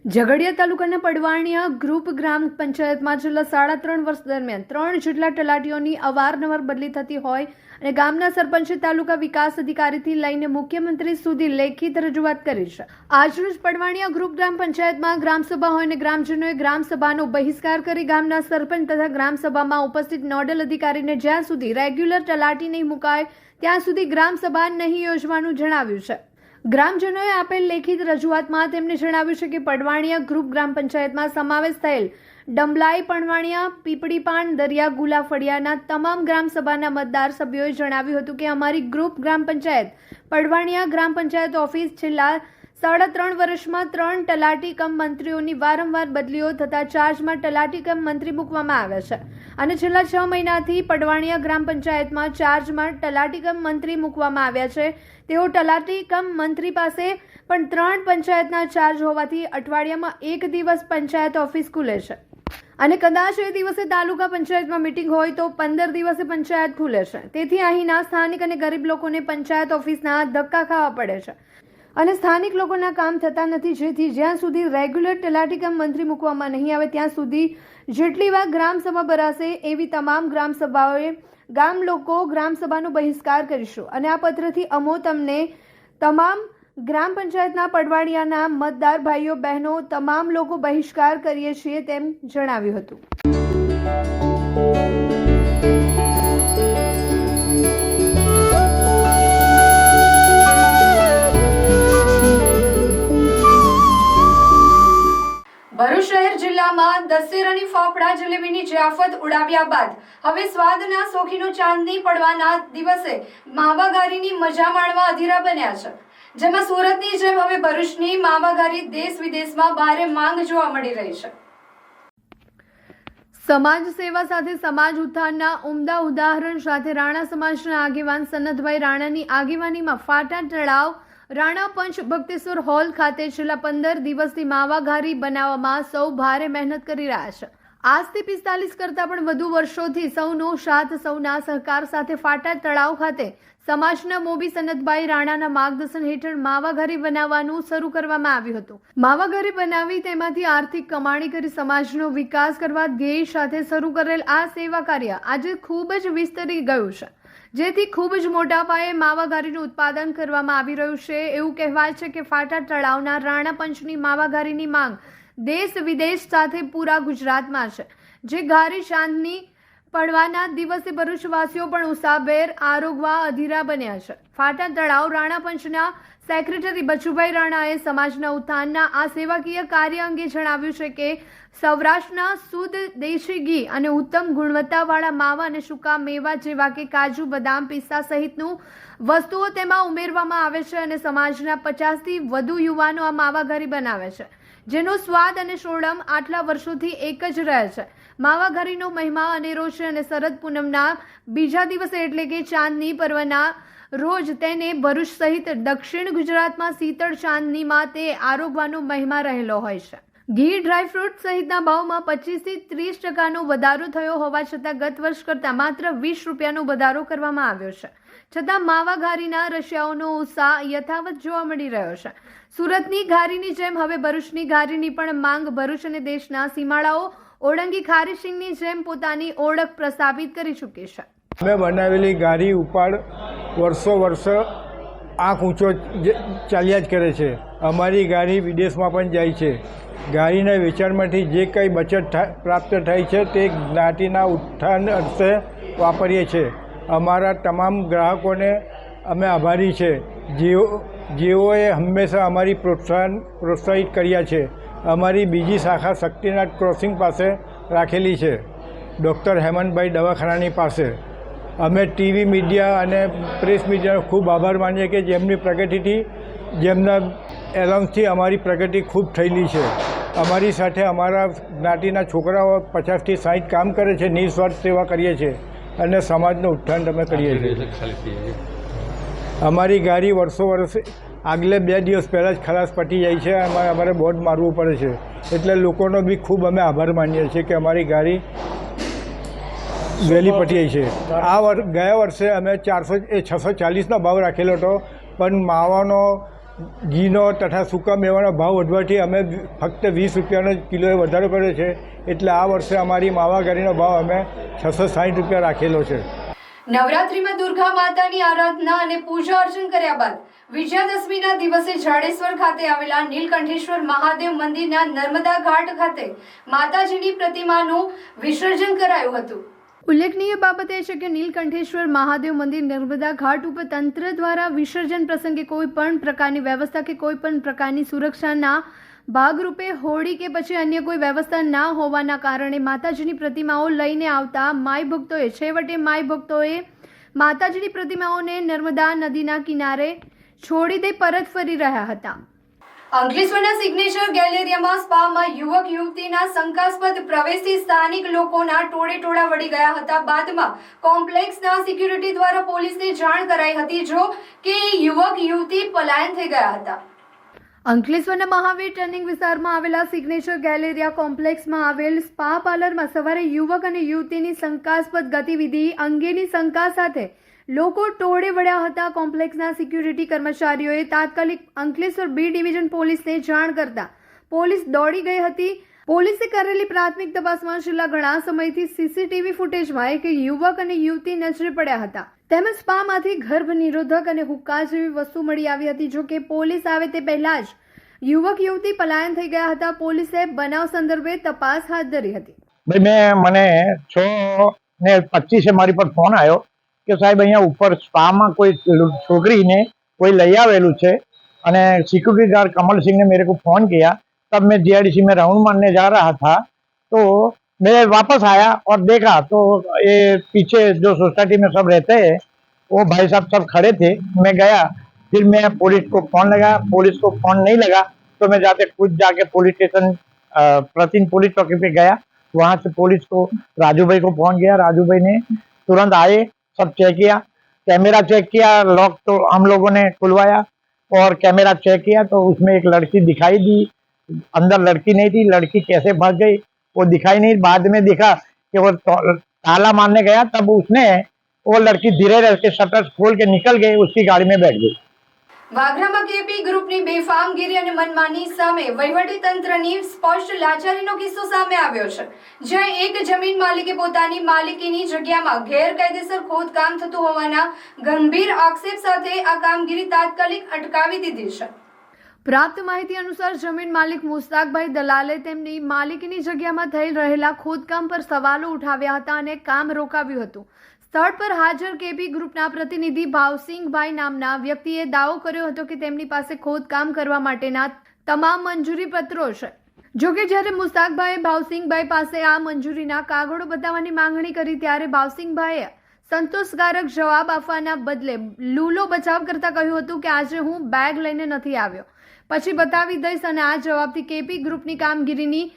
ઝઘડિયા તાલુકાના પડવાણિયા ગ્રુપ ગ્રામ પંચાયતમાં છેલ્લા 3.5 વર્ષ દરમિયાન 3 જેટલા તલાટીઓની અવારનવાર બદલી થતી હોય અને ગામના સરપંચે તાલુકા વિકાસ અધિકારીથી લઈને મુખ્યમંત્રી સુધી લેખિત રજૂઆત કરી છે. આજરોજ પડવાણિયા ગ્રુપ ગ્રામ પંચાયતમાં ગ્રામસભા હોય અને ગ્રામજનોએ ગ્રામસભાનો બહિષ્કાર કરી ગામના સરપંચ તથા ગ્રામસભામાં ઉપસ્થિત નોડલ અધિકારીને જ્યાં સુધી રેગ્યુલર તલાટી નહીં મુકાય ત્યાં સુધી ગ્રામસભા નહીં યોજવાનું જણાવ્યું છે. ગ્રામજનોએ આપેલ લેખિત રજૂઆતમાં તેમણે જણાવ્યું છે કે પડવાણિયા ગ્રુપ ગ્રામ પંચાયતમાં સમાવેશ થયેલ ડંબલાઈ, પડવાણિયા, પીપળીપાણ, દરિયા, ગુલા ફળિયાના તમામ ગ્રામસભાના મતદાર સભ્યોએ જણાવ્યું હતું કે અમારી ગ્રુપ ગ્રામ પંચાયત પડવાણિયા ગ્રામ પંચાયત ઓફિસ છેલ્લા 3.5 વર્ષમાં 3 તલાટી કમ મંત્રીઓની વારંવાર બદલીઓ થતા ચાર્જમાં તલાટી કમ મંત્રી મૂકવામાં આવ્યા છે અને છેલ્લા 6 મહિનાથી પડવાણિયા ગ્રામ પંચાયતમાં ચાર્જમાં તલાટી કમ મંત્રી મૂકવામાં આવ્યા છે. તેઓ તલાટી કમ મંત્રી પાસે પણ 3 પંચાયતના ચાર્જ હોવાથી અઠવાડિયામાં 1 દિવસ પંચાયત ઓફિસ ખુલે છે અને કદાચ એ દિવસે તાલુકા પંચાયતમાં મીટિંગ હોય તો 15 દિવસે પંચાયત ખુલે છે. તેથી અહીંના સ્થાનિક અને ગરીબ લોકોને પંચાયત ઓફિસના ધક્કા ખાવા પડે છે અને સ્થાનિક લોકોના કામ થતા નથી. જેથી જ્યાં સુધી રેગ્યુલર તલાટી કમ મંત્રી મૂકવામાં નહીં આવે ત્યાં સુધી જેટલી વાર ગ્રામસભા ભરાશે એવી તમામ ગ્રામસભાઓએ ગામ લોકો ગ્રામસભાનો બહિષ્કાર કરીશું અને આ પત્રથી અમો તમને તમામ ગ્રામ પંચાયતના પડવાણિયાના મતદાર ભાઈઓ બહેનો તમામ લોકો બહિષ્કાર કરીએ છીએ તેમ જણાવ્યું હતું. ભરૂચ શહેર જિલ્લામાં દશેરાની ફાફડા જલેબીની જયાફત ઉડાવ્યા બાદ હવે સ્વાદના શોખીનો ચાંદની પડવાના દિવસે માવાઘારીની મજા માણવા અધીરા બન્યા છે. જેમાં સુરતની જેમ હવે ભરૂચની માવાઘારી દેશ વિદેશમાં ભારે માંગ જોવા મળી રહી છે. સમાજ સેવા સાથે સમાજ ઉત્થાનના ઉમદા ઉદાહરણ સાથે રાણા સમાજના આગેવાન સનતભાઈ રાણાની આગેવાનીમાં ફાટા તળાવ રાણા પંચ ભક્તેશ્વર હોલ ખાતે છેલ્લા 15 દિવસથી માવાઘારી બનાવવામાં સૌ ભારે મહેનત કરી રહ્યા છે. આજથી 45 કરતાં પણ વધુ વર્ષોથી સૌનો સાથ સૌના સહકાર સાથે ફાટા તળાવ ખાતે સમાજના મોભી સનતભાઈ રાણાના માર્ગદર્શન હેઠળ માવાઘારી બનાવવાનું શરૂ કરવામાં આવ્યું હતું. માવાઘારી બનાવી તેમાંથી આર્થિક કમાણી કરી સમાજનો વિકાસ કરવા ધ્યેય સાથે શરૂ કરેલ આ સેવા કાર્ય આજે ખૂબ જ વિસ્તરી ગયું છે, જેથી ખૂબ જ મોટા પાયે માવાઘારીનું ઉત્પાદન કરવામાં આવી રહ્યું છે. એવું કહેવાય છે કે ફાટા તળાવના રાણા પંચની માવાઘારીની માંગ દેશ વિદેશ સાથે પૂરા ગુજરાતમાં છે, જે ઘારી ચાંદની પડવાના દિવસે ભરૂચવાસીઓ પણ ઉત્સાહભેર આરોગવા અધીરા બન્યા છે. ફાટા તળાવ રાણા પંચના સેક્રેટરી બચુભાઈ રાણાએ સમાજના ઉત્થાનના આ સેવાકીય કાર્ય અંગે જણાવ્યું છે કે સૌરાષ્ટ્રના શુદ્ધ દેશી ઘી અને ઉત્તમ ગુણવત્તાવાળા માવા અને સૂકા મેવા જેવા કે કાજુ, બદામ, પિસ્તા સહિતનું વસ્તુઓ તેમાં ઉમેરવામાં આવે છે અને સમાજના 50થી વધુ યુવાનો આ માવાઘારી બનાવે છે, જેનો સ્વાદ અને સોડમ આટલા વર્ષોથી એક જ રહે છે. માવાઘારીનો મહિમા અનેરો છે અને શરદ પૂનમના બીજા દિવસે એટલે કે ચાંદની પર્વના રોજ તેને ભરૂચ સહિત દક્ષિણ ગુજરાતમાં શીતળ ચાંદનીમાં તે આરોગવાનો મહિમા રહેલો હોય છે. ઘી, ડ્રાયફ્રૂટ સહિતના ભાવમાં 25થી 30% વધારો થયો હોવા છતાં ગત વર્ષ કરતાં માત્ર 20 રૂપિયાનો વધારો કરવામાં આવ્યો છે. છતાં માવાઘારીના રશિયાઓનો ઉત્સાહ યથાવત જોવા મળી રહ્યો છે. સુરતની ઘારીની જેમ હવે ભરૂચની ઘારીની પણ માંગ ભરૂચ અને દેશના સીમાડાઓ ઓળંગી ખારી સિંગની જેમ પોતાની ઓળખ પ્રસ્થાપિત કરી ચૂકી છે. અમે બનાવેલી ઘારી ઉપાડ વર્ષો આંખ ઊંચો ચાલ્યા જ કરે છે. અમારી ઘારી વિદેશમાં પણ જાય છે. ઘારીના વેચાણમાંથી જે કંઈ બચત પ્રાપ્ત થાય છે તે જ્ઞાતિના ઉત્થાન અર્થે વાપરીએ છીએ. અમારા તમામ ગ્રાહકોને અમે આભારી છે, જેઓએ હંમેશા અમારી પ્રોત્સાહિત કર્યા છે. અમારી બીજી શાખા શક્તિનાથ ક્રોસિંગ પાસે રાખેલી છે, ડૉક્ટર હેમંતભાઈ દવાખાનાની પાસે. અમે ટીવી મીડિયા અને પ્રેસ મીડિયાનો ખૂબ આભાર માનીએ કે જેમની પ્રગતિથી, જેમના એલાઉન્સથી અમારી પ્રગતિ ખૂબ થયેલી છે. અમારી સાથે અમારા જ્ઞાતિના છોકરાઓ 50થી 60 કામ કરે છે, નિસ્વાર્થ સેવા કરીએ છીએ અને સમાજનું ઉત્થાન અમે કરીએ છીએ. અમારી ગાડી વર્ષે આગલે 2 દિવસ પહેલાં જ ખલાસ પતી જાય છે. અમારે બોર્ડ મારવું પડે છે, એટલે લોકોનો બી ખૂબ અમે આભાર માનીએ છીએ કે અમારી ગાડી વહેલી પતી જાય છે. ગયા વર્ષે અમે 640નો ભાવ રાખેલો હતો, પણ માવાનો, ઘીનો તથા સૂકા મેવાનો ભાવ વધવાથી અમે ફક્ત 20 રૂપિયાનો કિલોએ વધારો કર્યો છે. એટલે આ વર્ષે અમારી માવાઘારીનો ભાવ અમે 660 રૂપિયા રાખેલો છે. નવરાત્રીમાં દુર્ગા માતાની આરાધના અને પૂજા અર્ચન કર્યા બાદ વિજયાદશમીના દિવસે જાડેશ્વર ખાતે આવેલા નીલકંઠેશ્વર મહાદેવ મંદિરના નર્મદા ઘાટ ખાતે માતાજીની પ્રતિમાનું વિસર્જન કરાયું હતું. ઉલ્લેખનીય બાબત એ છે કે નીલકંઠેશ્વર મહાદેવ મંદિર નર્મદા ઘાટ ઉપર તંત્ર દ્વારા વિસર્જન પ્રસંગે કોઈ પણ પ્રકારની વ્યવસ્થા કે કોઈ પણ પ્રકારની સુરક્ષાના ભાગરૂપે હોળી કે પછી અન્ય કોઈ વ્યવસ્થા ના હોવાના કારણે માતાજીની પ્રતિમાઓ લઈને આવતા માઈ ભક્તોએ માતાજીની પ્રતિમાઓને નર્મદા નદીના કિનારે છોડી દઈ પરત ફરી રહ્યા હતા. અંકલેશ્વરના સિગ્નેચર ગેલેરિયામાં સ્પામાં યુવક યુવતીના શંકાસ્પદ પ્રવેશથી સ્થાનિક લોકોના ટોળે વળી ગયા હતા. બાદમાં કોમ્પ્લેક્સના સિક્યુરિટી દ્વારા પોલીસને જાણ કરાઈ હતી, જો કે યુવક યુવતી પલાયન થઈ ગયા હતા. અંકલેશ્વરના મહાવીર ટર્નિંગ વિસ્તારમાં આવેલા સિગ્નેચર ગેલેરિયા કોમ્પ્લેક્સમાં આવેલ સ્પા પાર્લરમાં સવારે યુવક અને યુવતીની શંકાસ્પદ ગતિવિધિ અંગેની શંકા સાથે લોકો ટોળે વળ્યા હતા. કોમ્પ્લેક્સના સિક્યુરિટી કર્મચારીઓએ તાત્કાલિક અંકલેશ્વર બી ડિવિઝન પોલીસને જાણ કરતા પોલીસ દોડી ગઈ હતી. પોલીસે કરેલી પ્રાથમિક તપાસમાં છેલ્લા ઘણા સમયથી સીસીટીવી ફૂટેજમાં એક યુવક અને યુવતી નજરે પડ્યા હતા. તેમજ સ્પામાંથી ગર્ભ નિરોધક અને હુક્કા જેવી વસ્તુ મળી આવી હતી. જો કે પોલીસ આવે તે પહેલા જ યુવક યુવતી પલાયન થઈ ગયા હતા. પોલીસે બનાવ સંદર્ભે તપાસ હાથ ધરી હતી. મને 6:25 મારી પર ફોન આવ્યો કે સાહેબ અહીંયા ઉપર સ્પામાં કોઈ છોકરીને કોઈ લઈ આવેલું છે અને सिक्योरिटी गार्ड कमल सिंह ने मेरे को फ़ोन किया. तब मैं जीआईडीसी में राउंड मारने जा रहा था, तो मैं वापस आया और देखा तो ये पीछे जो सोसाइटी में सब रहते हैं वो भाई साहब सब खड़े थे. मैं गया, फिर मैं पुलिस को फ़ोन लगा, पुलिस को फ़ोन नहीं लगा तो मैं खुद जाके पुलिस स्टेशन प्रतिन पुलिस चौकी पे गया. वहाँ से पुलिस को राजू भाई को फ़ोन किया. राजू भाई ने तुरंत आए, सब चेक किया, कैमरा चेक किया, लॉक तो हम लोगों ने खुलवाया और कैमरा चेक किया तो उसमें एक लड़की दिखाई दी, अंदर लड़की नहीं थी, लड़की कैसे भाग गई वो दिखाई नहीं। बाद में देखा कि वो ताला मारने गया, तब उसने वो लड़की धीरे धीरे शटर खोल के निकल गई, उसकी गाड़ी में बैठ गई। વાગરામાં કેપી ગ્રુપની બેફામગીરી અને મનમાની સામે વહીવટી તંત્રની સ્પષ્ટ લાચારીનો કિસ્સો સામે આવ્યો છે, જ્યાં એક જમીન માલિકે પોતાની માલિકીની જગ્યામાં ગેરકાયદેસર ખોદકામ થતું હોવાના ગંભીર આક્ષેપ સાથે આ કામગીરી તાત્કાલિક અટકાવી દીધી છે। પ્રાપ્ત માહિતી અનુસાર જમીન માલિક મુસ્તાકભાઈ દલાલે તેમની માલિકીની જગ્યામાં થઈ રહેલા ખોદકામ પર સવાલો ઉઠાવ્યા હતા અને કામ રોકાવ્યું હતું। સ્થળ પર હાજર કેપી ગ્રુપના પ્રતિનિધિ ભાવસિંહભાઈ નામના વ્યક્તિએ દાવો કર્યો હતો કે તેમની પાસે ખોદકામ કરવા માટેના તમામ મંજૂરી પત્રો છે। જોકે જ્યારે મુસ્તાકભાઈએ ભાવસિંહભાઈ પાસે આ મંજૂરીના કાગળો બતાવવાની માંગણી કરી ત્યારે ભાવસિંહભાઈએ સંતોષકારક જવાબ આપવાના બદલે લૂલો બચાવ કરતા કહ્યું હતું કે આજે હું બેગ લઈને નથી આવ્યો, પછી બતાવી દઈશ। અને આ જવાબથી કેપી ગ્રુપની કામગીરીની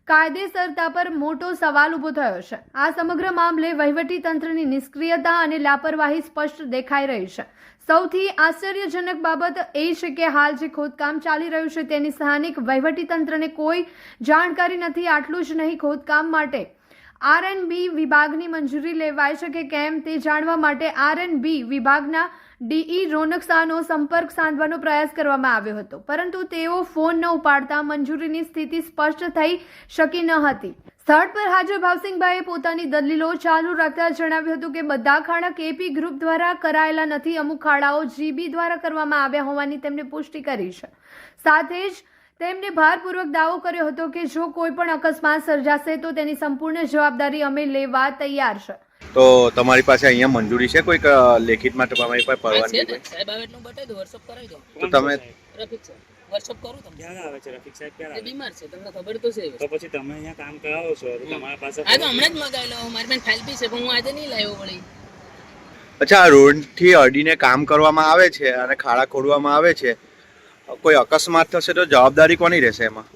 કાયદેસરતા પર મોટો સવાલ ઉભો થયો છે। આ સમગ્ર મામલે વહીવટી તંત્રની નિષ્ક્રિયતા અને લાપરવાહી સ્પષ્ટ દેખાઈ રહી છે। સૌથી આશ્ચર્યજનક બાબત એ છે કે હાલ જે ખોદકામ ચાલી રહ્યું છે તેની સ્થાનિક વહીવટી તંત્રને કોઈ જાણકારી નથી। આટલું જ નહીં, ખોદકામ માટે R&B વિભાગની મંજૂરી લેવાય છે કે કેમ તે જાણવા માટે R&B વિભાગના ડીઈ રોનક શાહનો સંપર્ક સાધવાનો પ્રયાસ કરવામાં આવ્યો હતો, પરંતુ તેઓ ફોન ન ઉપાડતા મંજૂરીની સ્થિતિ સ્પષ્ટ થઈ શકી ન હતી। સ્થળ પર હાજર ભાવસિંહભાઈએ પોતાની દલીલો ચાલુ રાખતા જણાવ્યું હતું કે બધા ખાડા કેપી ગ્રુપ દ્વારા કરાયેલા નથી, અમુક ખાડાઓ જીબી દ્વારા કરવામાં આવ્યા હોવાની તેમણે પુષ્ટિ કરી છે। સાથે જ તેમણે ભારપૂર્વક દાવો કર્યો હતો કે જો કોઈ પણ અકસ્માત સર્જાશે તો તેની સંપૂર્ણ જવાબદારી અમે લેવા તૈયાર છે। તો તમારી પાસે અહીંયા મંજૂરી છે કોઈક લેખિતમાં તમારી પાસે પરવાનગી છે? સાહેબ આવે એટલું બતાવી દો, વર્કશોપ કરાવી દો। તો તમે રફીક છે, વર્કશોપ કરું તમને? ક્યાં આવે છે રફીક સાહેબ? ક્યાં એ બીમાર છે, તમને ખબર તો છે। તો પછી તમે અહીંયા કામ કરાવો છો તો તમારા પાસે આ તો હમણાં જ મગાવેલો, મારી પાસે ફાઇલ બી છે પણ હું આજે નહીં લાવ્યો વળી। અચ્છા, આ રોડથી અડીને કામ કરવામાં આવે છે અને ખાડા ખોદવામાં આવે છે, કોઈ અકસ્માત થશે તો જવાબદારી કોની રહેશે એમાં?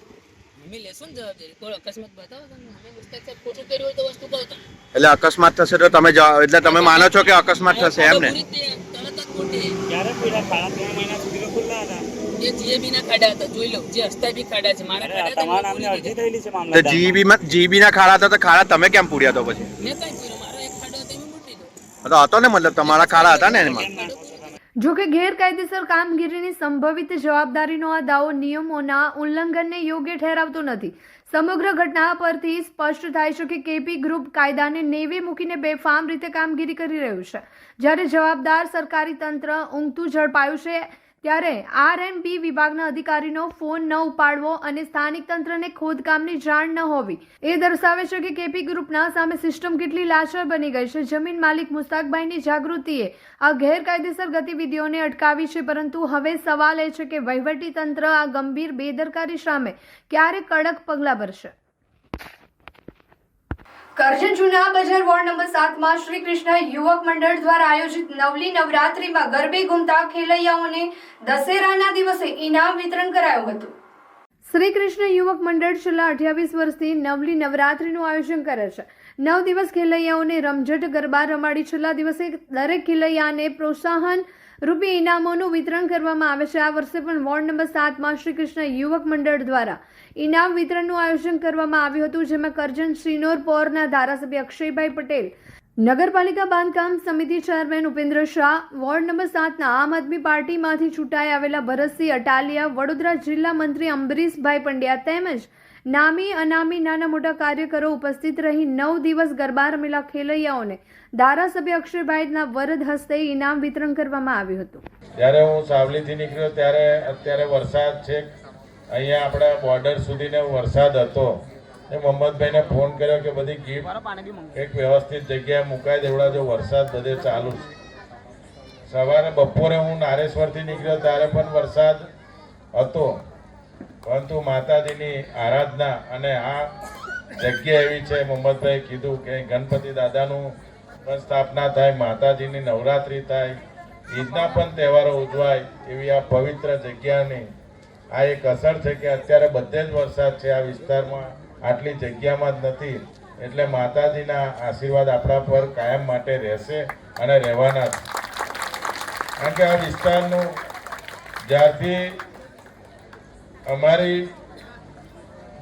અમે લેશું ને જવાબદારી। કોઈ અકસ્માત બતાવો તમને, અમે મુસ્તાક સાહેબ ખોટું કર્યું હોય તો વસ્તુ કહો તમે। એટલે અકસ્માત થશે તો તમે એટલે તમે માનો છો કે અકસ્માત થશે એમ ને? તરત જ ખોટી ક્યારે પેલા ખાડા 3 મહિના સુધી તો ખુલ્લા હતા, એ જીએબી ના ખાડા હતા, જોઈ લો, જે હસ્તા બી ખાડા છે મારા ખાડા તમારા નામની અરજી થયેલી છે તો મામલતદારમાં। જીબી ના ખાડા હતા તો ખાડા તમે કેમ પૂર્યા તો પછી? મેં કઈ પૂરો, મારો એક ખાડો હતો એમાં મૂકી દો। તો હતો ને, મતલબ તમારા ખાડા હતા ને એમાં? જો કે ગેરકાયદેસર કામગીરીની સંભવિત જવાબદારીનો આ દાવો નિયમોના ઉલ્લંઘનને યોગ્ય ઠેરાવતો નથી। સમગ્ર ઘટના પરથી સ્પષ્ટ થાય છે કે કેપી ગ્રુપ કાયદાને નેવે મૂકીને બેફામ રીતે કામગીરી કરી રહ્યું છે। જ્યારે જવાબદાર સરકારી તંત્ર ઊંઘતું ઝડપાયું છે ત્યારે R&B વિભાગના અધિકારીનો ફોન ન ઉપાડવો અને સ્થાનિક તંત્રને ખોદકામની જાણ ન હોવી એ દર્શાવે છે કે કેપી ગ્રુપના સામે સિસ્ટમ કેટલી લાચાર બની ગઈ છે। જમીન માલિક મુસ્તાકભાઈની જાગૃતિએ આ ગેરકાયદેસર ગતિવિધિઓને અટકાવી છે, પરંતુ હવે સવાલ એ છે કે વહીવટી તંત્ર આ ગંભીર બેદરકારી સામે ક્યારે કડક પગલાં ભરશે। કરજણ જૂના બજાર વોર્ડ નંબર 7 માં શ્રી કૃષ્ણ યુવક મંડળ દ્વારા આયોજિત નવલી નવરાત્રીમાં ગરબે ઘૂમતા ખેલૈયાઓને દશેરાના દિવસે ઇનામ વિતરણ કરાયું હતું। શ્રી કૃષ્ણ યુવક મંડળ છેલ્લા 28 વર્ષથી નવલી નવરાત્રીનું આયોજન કરે છે। 9 દિવસ ખેલૈયાઓને રમઝટ ગરબા રમાડી છેલ્લા દિવસે દરેક ખેલૈયાને પ્રોત્સાહન રૂપી ઇનામોનું વિતરણ કરવામાં આવે છે। આ વર્ષે પણ વોર્ડ નંબર 7 માં શ્રી કૃષ્ણ યુવક મંડળ દ્વારા ઇનામ વિતરણનું આયોજન કરવામાં આવ્યું હતું, જેમાં કરજણ શ્રીનોર પોરના ધારાસભ્ય અક્ષયભાઈ પટેલ, નગરપાલિકા બાંધકામ સમિતિ chairman Upendra Shah, ward number 7ના આમ આદમી પાર્ટીમાંથી ચૂંટાઈ આવેલા ભરતસિંહ અટાલિયા, વડોદરા જિલ્લા મંત્રી અંબરીશભાઈ પંડ્યા તેમજ નામી અનામી નાના મોટા કાર્યકરો ઉપસ્થિત રહી 9 દિવસ ગરબા રમેલા ખેલૈયાઓને ધારાસભ્ય અક્ષયભાઈના વરદ હસ્તે ઇનામ વિતરણ કરવામાં આવ્યું હતું। જ્યારે હું સાવલીથી નીકળ્યો ત્યારે અત્યારે વરસાદ છે, અહીંયા આપણા બોર્ડર સુધીનો વરસાદ હતો। એ મોહમ્મદભાઈને ફોન કર્યો કે બધી ગિફ્ટ એક વ્યવસ્થિત જગ્યાએ મુકાઈ દેવડાવજો, વરસાદ બધે ચાલુ છે। સવારે બપોરે હું નારેશ્વરથી નીકળ્યો ત્યારે પણ વરસાદ હતો, પરંતુ માતાજીની આરાધના અને આ જગ્યા એવી છે, મોહમ્મદભાઈએ કીધું કે ગણપતિ દાદાનું પણ સ્થાપના થાય, માતાજીની નવરાત્રિ થાય, ઈદના પણ તહેવારો ઉજવાય એવી આ પવિત્ર જગ્યાની આ એક અસર છે કે અત્યારે બધે જ વરસાદ છે આ વિસ્તારમાં, આટલી જગ્યામાં જ નથી। એટલે માતાજીના આશીર્વાદ આપણા પર કાયમ માટે રહેશે અને રહેવાના છે, કારણ કે આ વિસ્તારનું જ્યારથી અમારી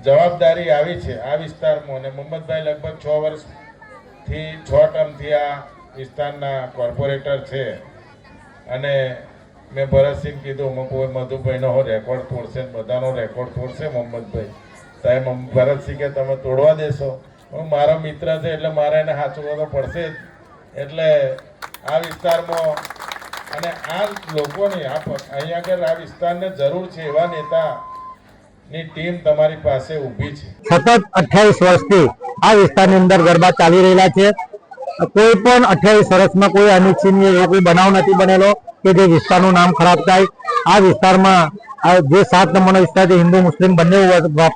જવાબદારી આવી છે આ વિસ્તારમાં, અને મોહમ્મદભાઈ લગભગ 6 વર્ષથી 6 ટર્મથી આ વિસ્તારના કોર્પોરેટર છે, અને મેં ભરતસિંહ કીધું મધુભાઈનો રેકોર્ડ તોડશે, બધાનો રેકોર્ડ તોડશે મોહમ્મદભાઈ. સાહેબ ભરતસિંહ કે તમે તોડવા દેશો? મારો મિત્ર છે એટલે મારે એને સાચવવો તો પડશે જ. એટલે આ વિસ્તારમાં અને આ લોકોની અહીંયા આગળ આ વિસ્તારને જરૂર છે એવા નેતાની ટીમ તમારી પાસે ઊભી છે. સતત 28 વર્ષથી આ વિસ્તારની અંદર ગરબા ચાલી રહેલા છે. કોઈ પણ 28 વર્ષમાં કોઈ અનિચ્છનીય એવો કોઈ બનાવ નથી બનેલો કે જે વિસ્તારનું નામ ખરાબ થાય. આ વિસ્તારમાં જે 7 નંબરનો વિસ્તાર છે, હિન્દુ મુસ્લિમ બંને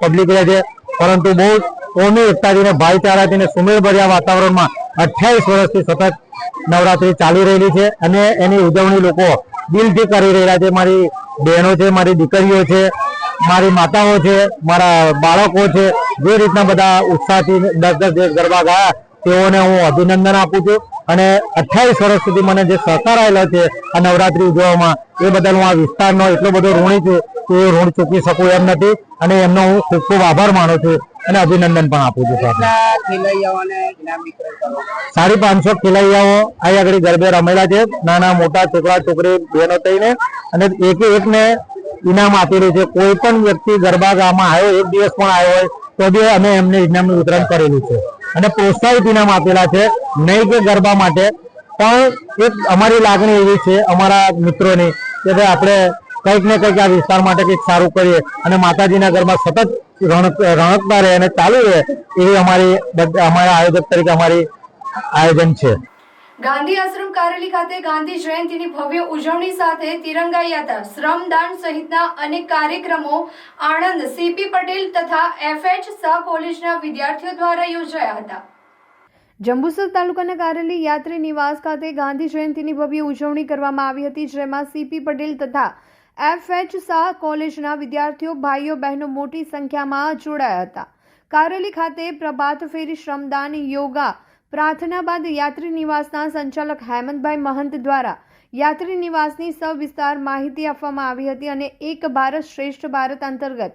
પબ્લિક રહે છે, પરંતુ બહુ કોમી એકતાથી, ભાઈચારાથી ને સુમેળભર્યા વાતાવરણમાં 28 વર્ષથી સતત નવરાત્રી ચાલી રહેલી છે અને એની ઉજવણી લોકો દિલથી કરી રહ્યા છે. મારી બહેનો છે, મારી દીકરીઓ છે, મારી માતાઓ છે, મારા બાળકો છે, જે રીતના બધા ઉત્સાહથી 10 ગરબા ગાયા તેઓને હું અભિનંદન આપું છું. અને 28 વર્ષ સુધી મને જે સહકાર આવેલો છે આ નવરાત્રી ઉજવવામાં, એ બદલ હું આ વિસ્તારનો એટલો બધો ઋણી છું કે એ ઋણ ચૂકી શકું એમ નથી, અને એમનો હું ખૂબ ખૂબ આભાર માનું છું અને અભિનંદન પણ આપું છું. 550 ખેલૈયાઓ અહીં આગળ ગરબે રમેલા છે, નાના મોટા છોકરા છોકરી બહેનો થઈને, અને એકને ઇનામ આપેલું છે. કોઈ પણ વ્યક્તિ ગરબા ગામમાં આવ્યો, એક દિવસ પણ આવ્યો હોય તો બી અમે એમને ઇનામનું વિતરણ કરેલું છે અને પ્રોત્સાહિત ઇનામ આપેલા છે. નહીં કે ગરબા માટે, પણ એક અમારી લાગણી એવી છે અમારા મિત્રોની કે ભાઈ આપણે કંઈક ને કંઈક આ વિસ્તાર માટે કંઈક સારું કરીએ અને માતાજીના ઘરમાં સતત રણકતા રહે અને ચાલુ રહે, એવી અમારા આયોજક તરીકે અમારી આયોજન છે. ગાંધી આશ્રમ કારેલી ખાતે ગાંધી જયંતિની ભવ્ય ઉજવણી સાથે તિરંગા યાત્રા, શ્રમદાન સહિતના અનેક કાર્યક્રમો આણંદ સીપી પટેલ તથા FH શાહ કોલેજના વિદ્યાર્થીઓ દ્વારા યોજાયા હતા. જંબુસર તાલુકાના કારેલી યાત્રી નિવાસ ખાતે ગાંધી જયંતિની ભવ્ય ઉજવણી કરવામાં આવી હતી, જેમાં સીપી પટેલ તથા FH શાહ કોલેજના વિદ્યાર્થીઓ ભાઈઓ બહેનો મોટી સંખ્યામાં જોડાયા હતા. કારેલી ખાતે પ્રભાત ફેરી, શ્રમદાન, યોગા, પ્રાર્થના બાદ યાત્રી નિવાસના સંચાલક હેમંતભાઈ મહંત દ્વારા યાત્રી નિવાસની સવિસ્તાર માહિતી આપવામાં આવી હતી અને એક ભારત શ્રેષ્ઠ ભારત અંતર્ગત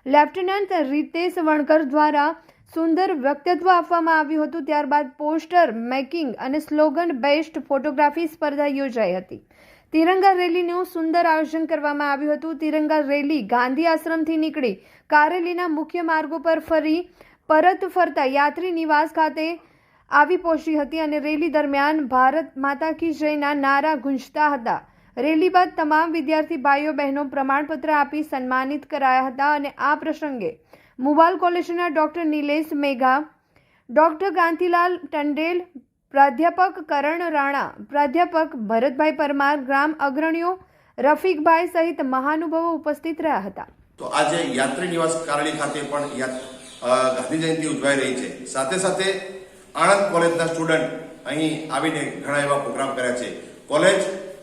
લેફ્ટનન્ટ રીતેશ વણકર દ્વારા સુંદર વક્તવ્ય આપવામાં આવ્યું હતું. ત્યારબાદ પોસ્ટર મેકિંગ અને સ્લોગન બેસ્ડ ફોટોગ્રાફી સ્પર્ધા યોજાઈ હતી. તિરંગા રેલીનું સુંદર આયોજન કરવામાં આવ્યું હતું. તિરંગા રેલી ગાંધી આશ્રમથી નીકળી કારેલીના મુખ્ય માર્ગો પર પરત ફરતા યાત્રી નિવાસ ખાતે આવી પહોંચી હતી અને રેલી દરમિયાન ભારત માતા કી જયના નારા ગુંજતા હતા. રેલી બાદ તમામ વિદ્યાર્થી ભાઈઓ બહેનો પ્રમાણપત્ર આપી સન્માનિત કરાયા હતા અને આ પ્રસંગે મુવાલ કોલેજના ડોક્ટર નિલેશ મેઘા, ડોક્ટર કાંતિલાલ ટંડેલ, પ્રાધ્યાપક કરણ રાણા, પ્રાધ્યાપક ભરતભાઈ પરમાર, ગ્રામ અગ્રણીઓ રફીકભાઈ સહિત મહાનુભાવો ઉપસ્થિત રહ્યા હતા. તો આજે યાત્રી નિવાસ કારેલી ખાતે પણ ગાંધી જયંતિ ઉજવાઈ રહી છે. સાથે સાથે આણંદ કોલેજના સ્ટુડન્ટ અહીં આવીને ઘણા એવા પ્રોગ્રામ કર્યા છે. કોલેજ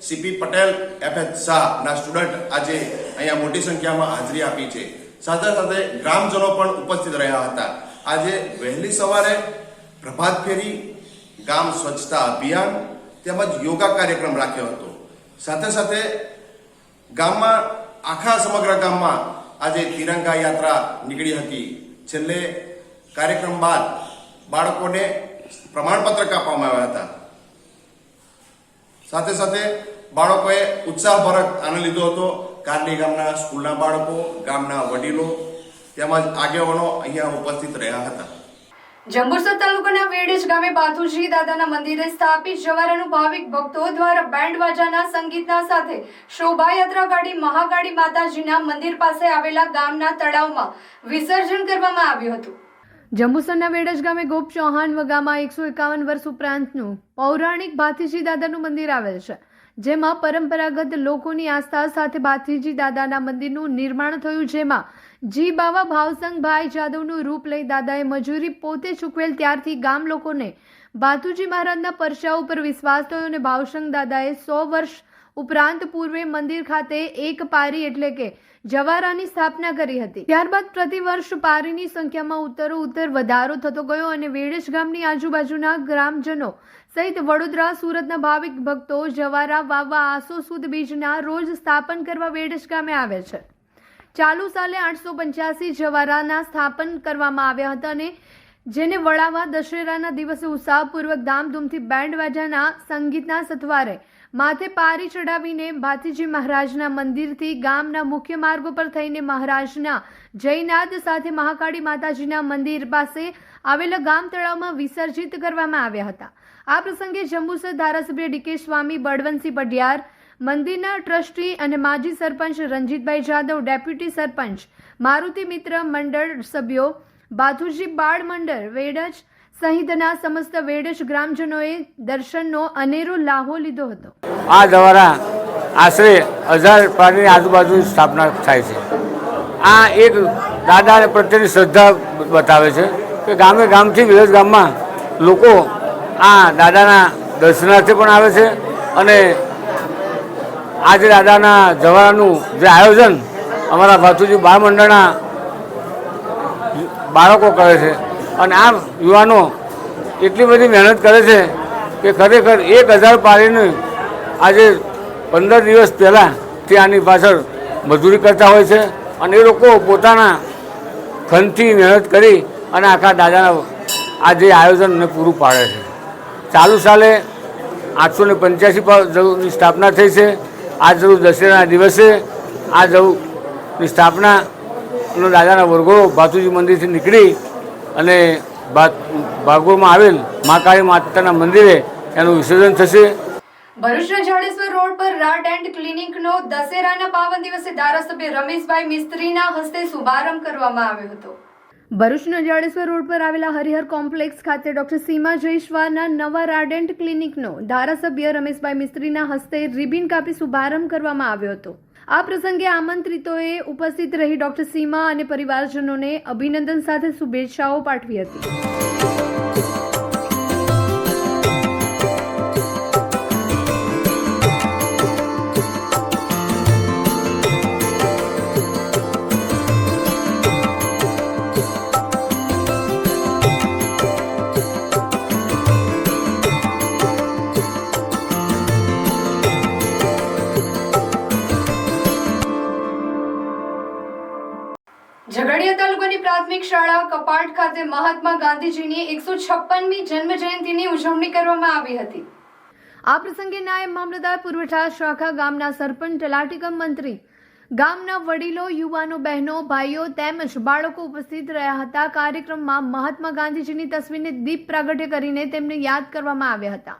સીપી પટેલ FH શાહના સ્ટુડન્ટ આજે અહીંયા મોટી સંખ્યામાં હાજરી આપી છે. સાથે સાથે ગ્રામજનો પણ ઉપસ્થિત રહ્યા હતા. આજે વહેલી સવારે પ્રભાત ફેરી, ગામ સ્વચ્છતા અભિયાન તેમજ યોગા કાર્યક્રમ રાખ્યો હતો. સાથે સાથે ગામમાં આખા સમગ્ર ગામમાં આજે તિરંગા યાત્રા નીકળી હતી. છેલ્લે કાર્યક્રમ બાદ બાળકોને પ્રમાણપત્ર આપવામાં આવ્યા હતા. સાથે સાથે બાળકોએ ઉત્સાહભરક આનંદ લીધો હતો. કારલી ગામના સ્કૂલના બાળકો, ગામના વડીલો તેમજ આગેવાનો અહીંયા ઉપસ્થિત રહ્યા હતા. જંબુસર તાલુકાના વેડેજ ગામે બાથુજી દાદાના મંદિરે સ્થાપિત જવારાનું ભાવિક ભક્તો દ્વારા બેન્ડ વાજાના સંગીતના સાથે શોભાયાત્રા કાઢી મહાકાળી માતાજીના મંદિર પાસે આવેલા ગામના તળાવમાં વિસર્જન કરવામાં આવ્યું હતું. જંબુસરના વેડજ ગામે ગોપ ચૌહાણ વગામાં 151 વર્ષ ઉપરાંતનું પૌરાણિક ભાથીજી દાદાનું મંદિર આવેલ છે, જેમાં પરંપરાગત લોકોની આસ્થા સાથે ભાથીજી દાદાના મંદિરનું નિર્માણ થયું, જેમાં જી બાવા ભાવસંગભાઈ જાદવનું રૂપ લઈ દાદાએ મજૂરી પોતે ચૂકવેલ. ત્યારથી ગામ લોકોને ભાથુજી મહારાજના પરચા ઉપર વિશ્વાસ થયો અને ભાવસંગ દાદાએ 100 વર્ષ ઉપરાંત પૂર્વે મંદિર ખાતે એક પારી એટલે કે જવારાની સ્થાપના કરી હતી. ત્યારબાદ પ્રતિવર્ષ પારીની સંખ્યામાં ઉત્તરોત્તર વધારો થતો ગયો અને વેડજ ગામની આજુબાજુના ગ્રામજનો સહિત વડોદરા, સુરતના ભાવિક ભક્તો જવારા વાવવા આસો સુદ બીજના રોજ સ્થાપન કરવા વેડજ ગામે આવે છે. ચાલુ સાલે 885 જવારાના સ્થાપન કરવામાં આવ્યા હતા અને જેને વડાવા દશેરાના દિવસે ઉત્સાહપૂર્વક ધામધૂમથી બેન્ડ વાજાના સંગીતના સથવારે માથે પારી ચડાવીને ભાતીજી મહારાજના મંદિરથી ગામના મુખ્ય માર્ગો પર થઈને મહારાજના જયનાદ સાથે મહાકાળી માતાજીના મંદિર પાસે આવેલા ગામ તળાવમાં વિસર્જિત કરવામાં આવ્યા હતા. આ પ્રસંગે જંબુસર ધારાસભ્ય ડીકે સ્વામી, બળવંતસિંહ પઢિયાર, મંદિરના ટ્રસ્ટી અને માજી સરપંચ રંજીતભાઈ જાદવ, ડેપ્યુટી સરપંચ મારુતિ મિત્ર, મંડળ સભ્યો બાથુજી બાળ મંડળ વેડજ સહિતના સમસ્ત વેડજ ગ્રામજનોએ દર્શનનો અનેરો લાહો લીધો હતો. આ દ્વારા આશરે 1000 પારીની આજુબાજુની સ્થાપના થાય છે. આ એક દાદા પ્રત્યેની શ્રદ્ધા બતાવે છે કે ગામે ગામથી વેડજ ગામમાં લોકો આ દાદાના દર્શનાર્થે પણ આવે છે અને આજે દાદાના જવારાનું જે આયોજન અમારા ભાતુજી બાળ મંડળના બાળકો કરે છે અને આ યુવાનો એટલી બધી મહેનત કરે છે કે ખરેખર 1000 પારીને આજે 15 દિવસ પહેલાં તે આની પાછળ મજૂરી કરતા હોય છે અને એ લોકો પોતાના ખનથી મહેનત કરી અને આખા દાદાના આ જે આયોજનને પૂરું પાડે છે. ચાલુ સાલે 885 સ્થાપના થઈ છે. આજ જરૂર દશેરાના દિવસે આ જરૂરની સ્થાપના દાદાના વરઘોડો ભાતુજી મંદિરથી નીકળી અને ભાગોળમાં આવેલ મહાકાળી માતાના મંદિરે એનું વિસર્જન થશે. ભરૂચના જાડેશ્વર રોડ પર રાટ એન્ડ ક્લિનિકનો દશેરાના પાવન દિવસે ધારાસભ્ય રમેશભાઈ મિસ્ત્રીના હસ્તે શુભારંભ કરવામાં આવ્યો હતો. ભરૂચના જાડેશ્વર રોડ પર આવેલા હરિહર કોમ્પ્લેક્સ ખાતે ડોક્ટર સીમા જયશ્વારના નવા રાડેન્ટ ક્લિનિકનો ધારાસભ્ય રમેશભાઈ મિસ્ત્રીના હસ્તે રિબિન કાપી શુભારંભ કરવામાં આવ્યો હતો. આ પ્રસંગે આમંત્રિતોએ ઉપસ્થિત રહી ડોક્ટર સીમા અને પરિવારજનોને અભિનંદન સાથે શુભેચ્છાઓ પાઠવી હતી. ઝઘડિયા તાલુકાની પ્રાથમિક શાળા કપાટ ખાતે મહાત્મા ગાંધીજીની 156મી જન્મ જયંતિની ઉજવણી કરવામાં આવી હતી. આ પ્રસંગે નાયબ મામલતદાર પુરવઠા શાખા, ગામના સરપંચ, તલાટીકમ મંત્રી, ગામના વડીલો, યુવાનો, બહેનો, ભાઈઓ તેમજ બાળકો ઉપસ્થિત રહ્યા હતા. કાર્યક્રમમાં મહાત્મા ગાંધીજીની તસવીરને દીપ પ્રાગટ્ય કરીને તેમને યાદ કરવામાં આવ્યા હતા.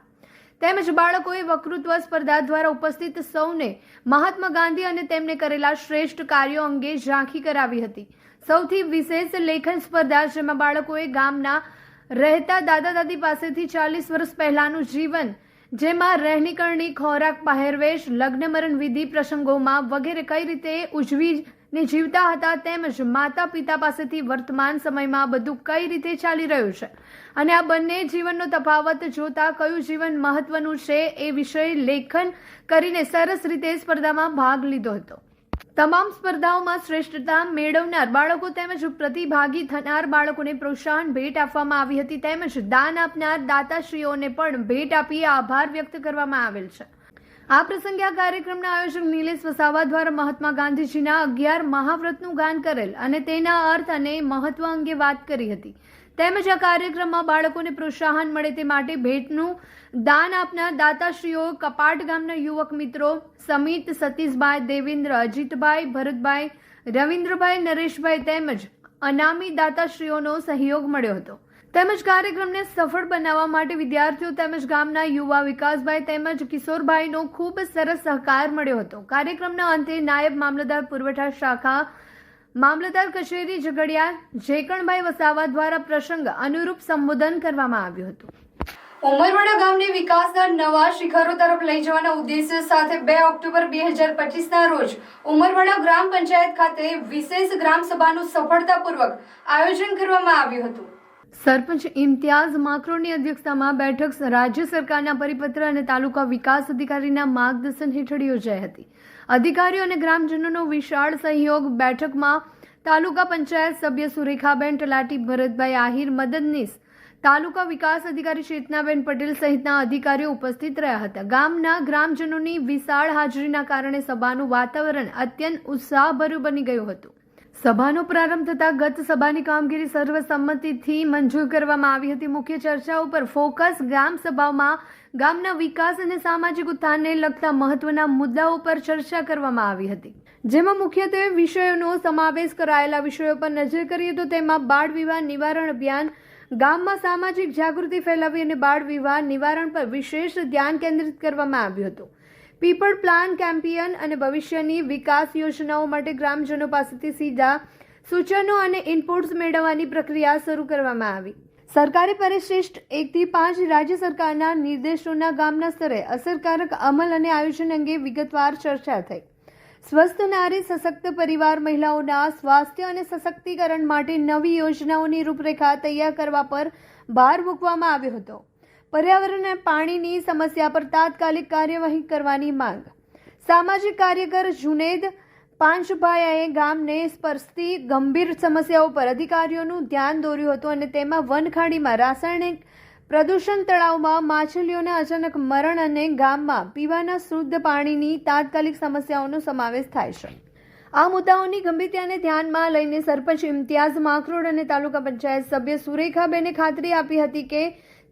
તેમજ બાળકોએ વક્તૃત્વ સ્પર્ધા દ્વારા ઉપસ્થિત સૌને મહાત્મા ગાંધી અને તેમને કરેલા શ્રેષ્ઠ કાર્યો અંગે ઝાંખી કરાવી હતી. સૌથી વિશેષ લેખન સ્પર્ધા, જેમાં બાળકોએ ગામના રહેતા દાદા દાદી પાસેથી 40 વર્ષ પહેલાનું જીવન, જેમાં રહેણી કરણી, ખોરાક, પહેરવેશ, લગ્ન મરણ વિધિ પ્રસંગોમાં વગેરે કઈ રીતે ઉજવીને જીવતા હતા તેમજ માતા પિતા પાસેથી વર્તમાન સમયમાં બધું કઈ રીતે ચાલી રહ્યું છે અને આ બંને જીવનનો તફાવત જોતા કયું જીવન મહત્વનું છે એ વિષય લેખન કરીને સરસ રીતે સ્પર્ધામાં ભાગ લીધો હતો. તમામ સ્પર્ધાઓમાં શ્રેષ્ઠતા મેળવનાર બાળકો તેમજ પ્રતિભાગી થનાર બાળકોને પ્રોત્સાહન ભેટ આપવામાં આવી હતી તેમજ દાન આપનાર દાતાશ્રીઓને પણ ભેટ આપી આભાર વ્યક્ત કરવામાં આવેલ છે. આ પ્રસંગે આ કાર્યક્રમના આયોજક નિલેશ વસાવા દ્વારા મહાત્મા ગાંધીજીના 11 મહાવ્રતનું ગાન કરેલ અને તેના અર્થ અને મહત્વ અંગે વાત કરી હતી. તેમજ આ કાર્યક્રમમાં બાળકોને પ્રોત્સાહન મળે તે માટે ભેટનું દાન આપનાર દાતાશ્રીઓ, કપાટ ગામના યુવક મિત્રો સમિત, સતીશભાઈ, દેવેન્દ્ર, અજીતભાઈ, ભરતભાઈ, રવિન્દ્રભાઈ, નરેશભાઈ તેમજ અનામી દાતાશ્રીઓનો સહયોગ મળ્યો હતો. તેમજ કાર્યક્રમને સફળ બનાવવા માટે વિદ્યાર્થીઓ તેમજ ગામના યુવા વિકાસભાઈ તેમજ કિશોરભાઈનો ખૂબ સરસ સહકાર મળ્યો હતો. કાર્યક્રમના અંતે નાયબ મામલતદાર પુરવઠા શાખા, મામલતદાર કચેરી ઝઘડિયા જેકણભાઈ વસાવા દ્વારા પ્રસંગ અનુરૂપ સંબોધન કરવામાં આવ્યું હતું. ઉમરવાડા ગામને વિકાસના નવા શિખરો તરફ લઈ જવાના ઉદ્દેશ્ય સાથે 2 ઓક્ટોબર 2025ના રોજ ઉમરવાડા ગ્રામ પંચાયત ખાતે વિશેષ ગ્રામ સભાનું સફળતાપૂર્વક આયોજન કરવામાં આવ્યું હતું. સરપંચ ઇમ્તિયાઝ માકરોની અધ્યક્ષતામાં બેઠક રાજ્ય સરકારના પરિપત્ર અને તાલુકા વિકાસ અધિકારીના માર્ગદર્શન હેઠળ યોજાઈ હતી. અધિકારીઓ અને ગ્રામજનોનો વિશાળ સહયોગ. બેઠકમાં તાલુકા પંચાયત સભ્ય સુરેખાબેન તલાટી, ભરતભાઈ આહિર મદદનીશ, તાલુકા વિકાસ અધિકારી ચેતનાબેન પટેલ સહિતના અધિકારીઓ ઉપસ્થિત રહ્યા હતા. ગામના ગ્રામજનોની વિશાળ હાજરીના કારણે સભાનું વાતાવરણ અત્યંત ઉત્સાહભર્યું બની ગયું હતું. સભાનો પ્રારંભ થતાં ગત સભાની કામગીરી સર્વસંમતિથી મંજૂર કરવામાં આવી હતી. મુખ્ય ચર્ચાઓ પર ફોકસ. ગ્રામ સભામાં ગામના વિકાસ અને સામાજિક ઉત્થાનને લગતા મહત્વના મુદ્દાઓ પર ચર્ચા કરવામાં આવી હતી, જેમાં મુખ્યત્વે વિષયોનો સમાવેશ કરાયેલા વિષયો પર નજર કરીએ તો તેમાં બાળ વિવાહ નિવારણ અભિયાન, ગામમાં સામાજિક જાગૃતિ ફેલાવી અને બાળ વિવાહ નિવારણ પર વિશેષ ધ્યાન કેન્દ્રિત કરવામાં આવ્યું હતું. પીપળ પ્લાન કેમ્પિયન અને ભવિષ્યની વિકાસ યોજનાઓ માટે ગ્રામજનો પાસેથી સીધા સૂચનો અને ઇનપુટ્સ મેળવવાની પ્રક્રિયા શરૂ કરવામાં આવી. સરકારી પરિશિષ્ટ 1 થી 5 રાજ્ય સરકારના નિર્દેશોના ગામના સ્તરે અસરકારક અમલ અને આયોજન અંગે વિગતવાર ચર્ચા થઈ. સ્વસ્થ નારી સશક્ત પરિવાર, મહિલાઓના સ્વાસ્થ્ય અને સશક્તિકરણ માટે નવી યોજનાઓની રૂપરેખા તૈયાર કરવા પર ભાર મૂકવામાં આવ્યો હતો. પર્યાવરણ અને પાણીની સમસ્યા પર તાત્કાલિક કાર્યવાહી કરવાની માંગ. સામાજિક કાર્યકર જુનેદ પાંચભાઈએ ગામને સ્પર્શતી ગંભીર સમસ્યાઓ પર અધિકારીઓનું ધ્યાન દોર્યું હતું અને તેમાં વનખાડીમાં રાસાયણિક પ્રદૂષણ, તળાવમાં માછલીઓના અચાનક મરણ અને ગામમાં પીવાના શુદ્ધ પાણીની તાત્કાલિક સમસ્યાઓનો સમાવેશ થાય છે. આ મુદ્દાઓની ગંભીરતાને ધ્યાનમાં લઈને સરપંચ ઇમ્તિયાઝ માકરોડ અને તાલુકા પંચાયત સભ્ય સુરેખાબેને ખાતરી આપી હતી કે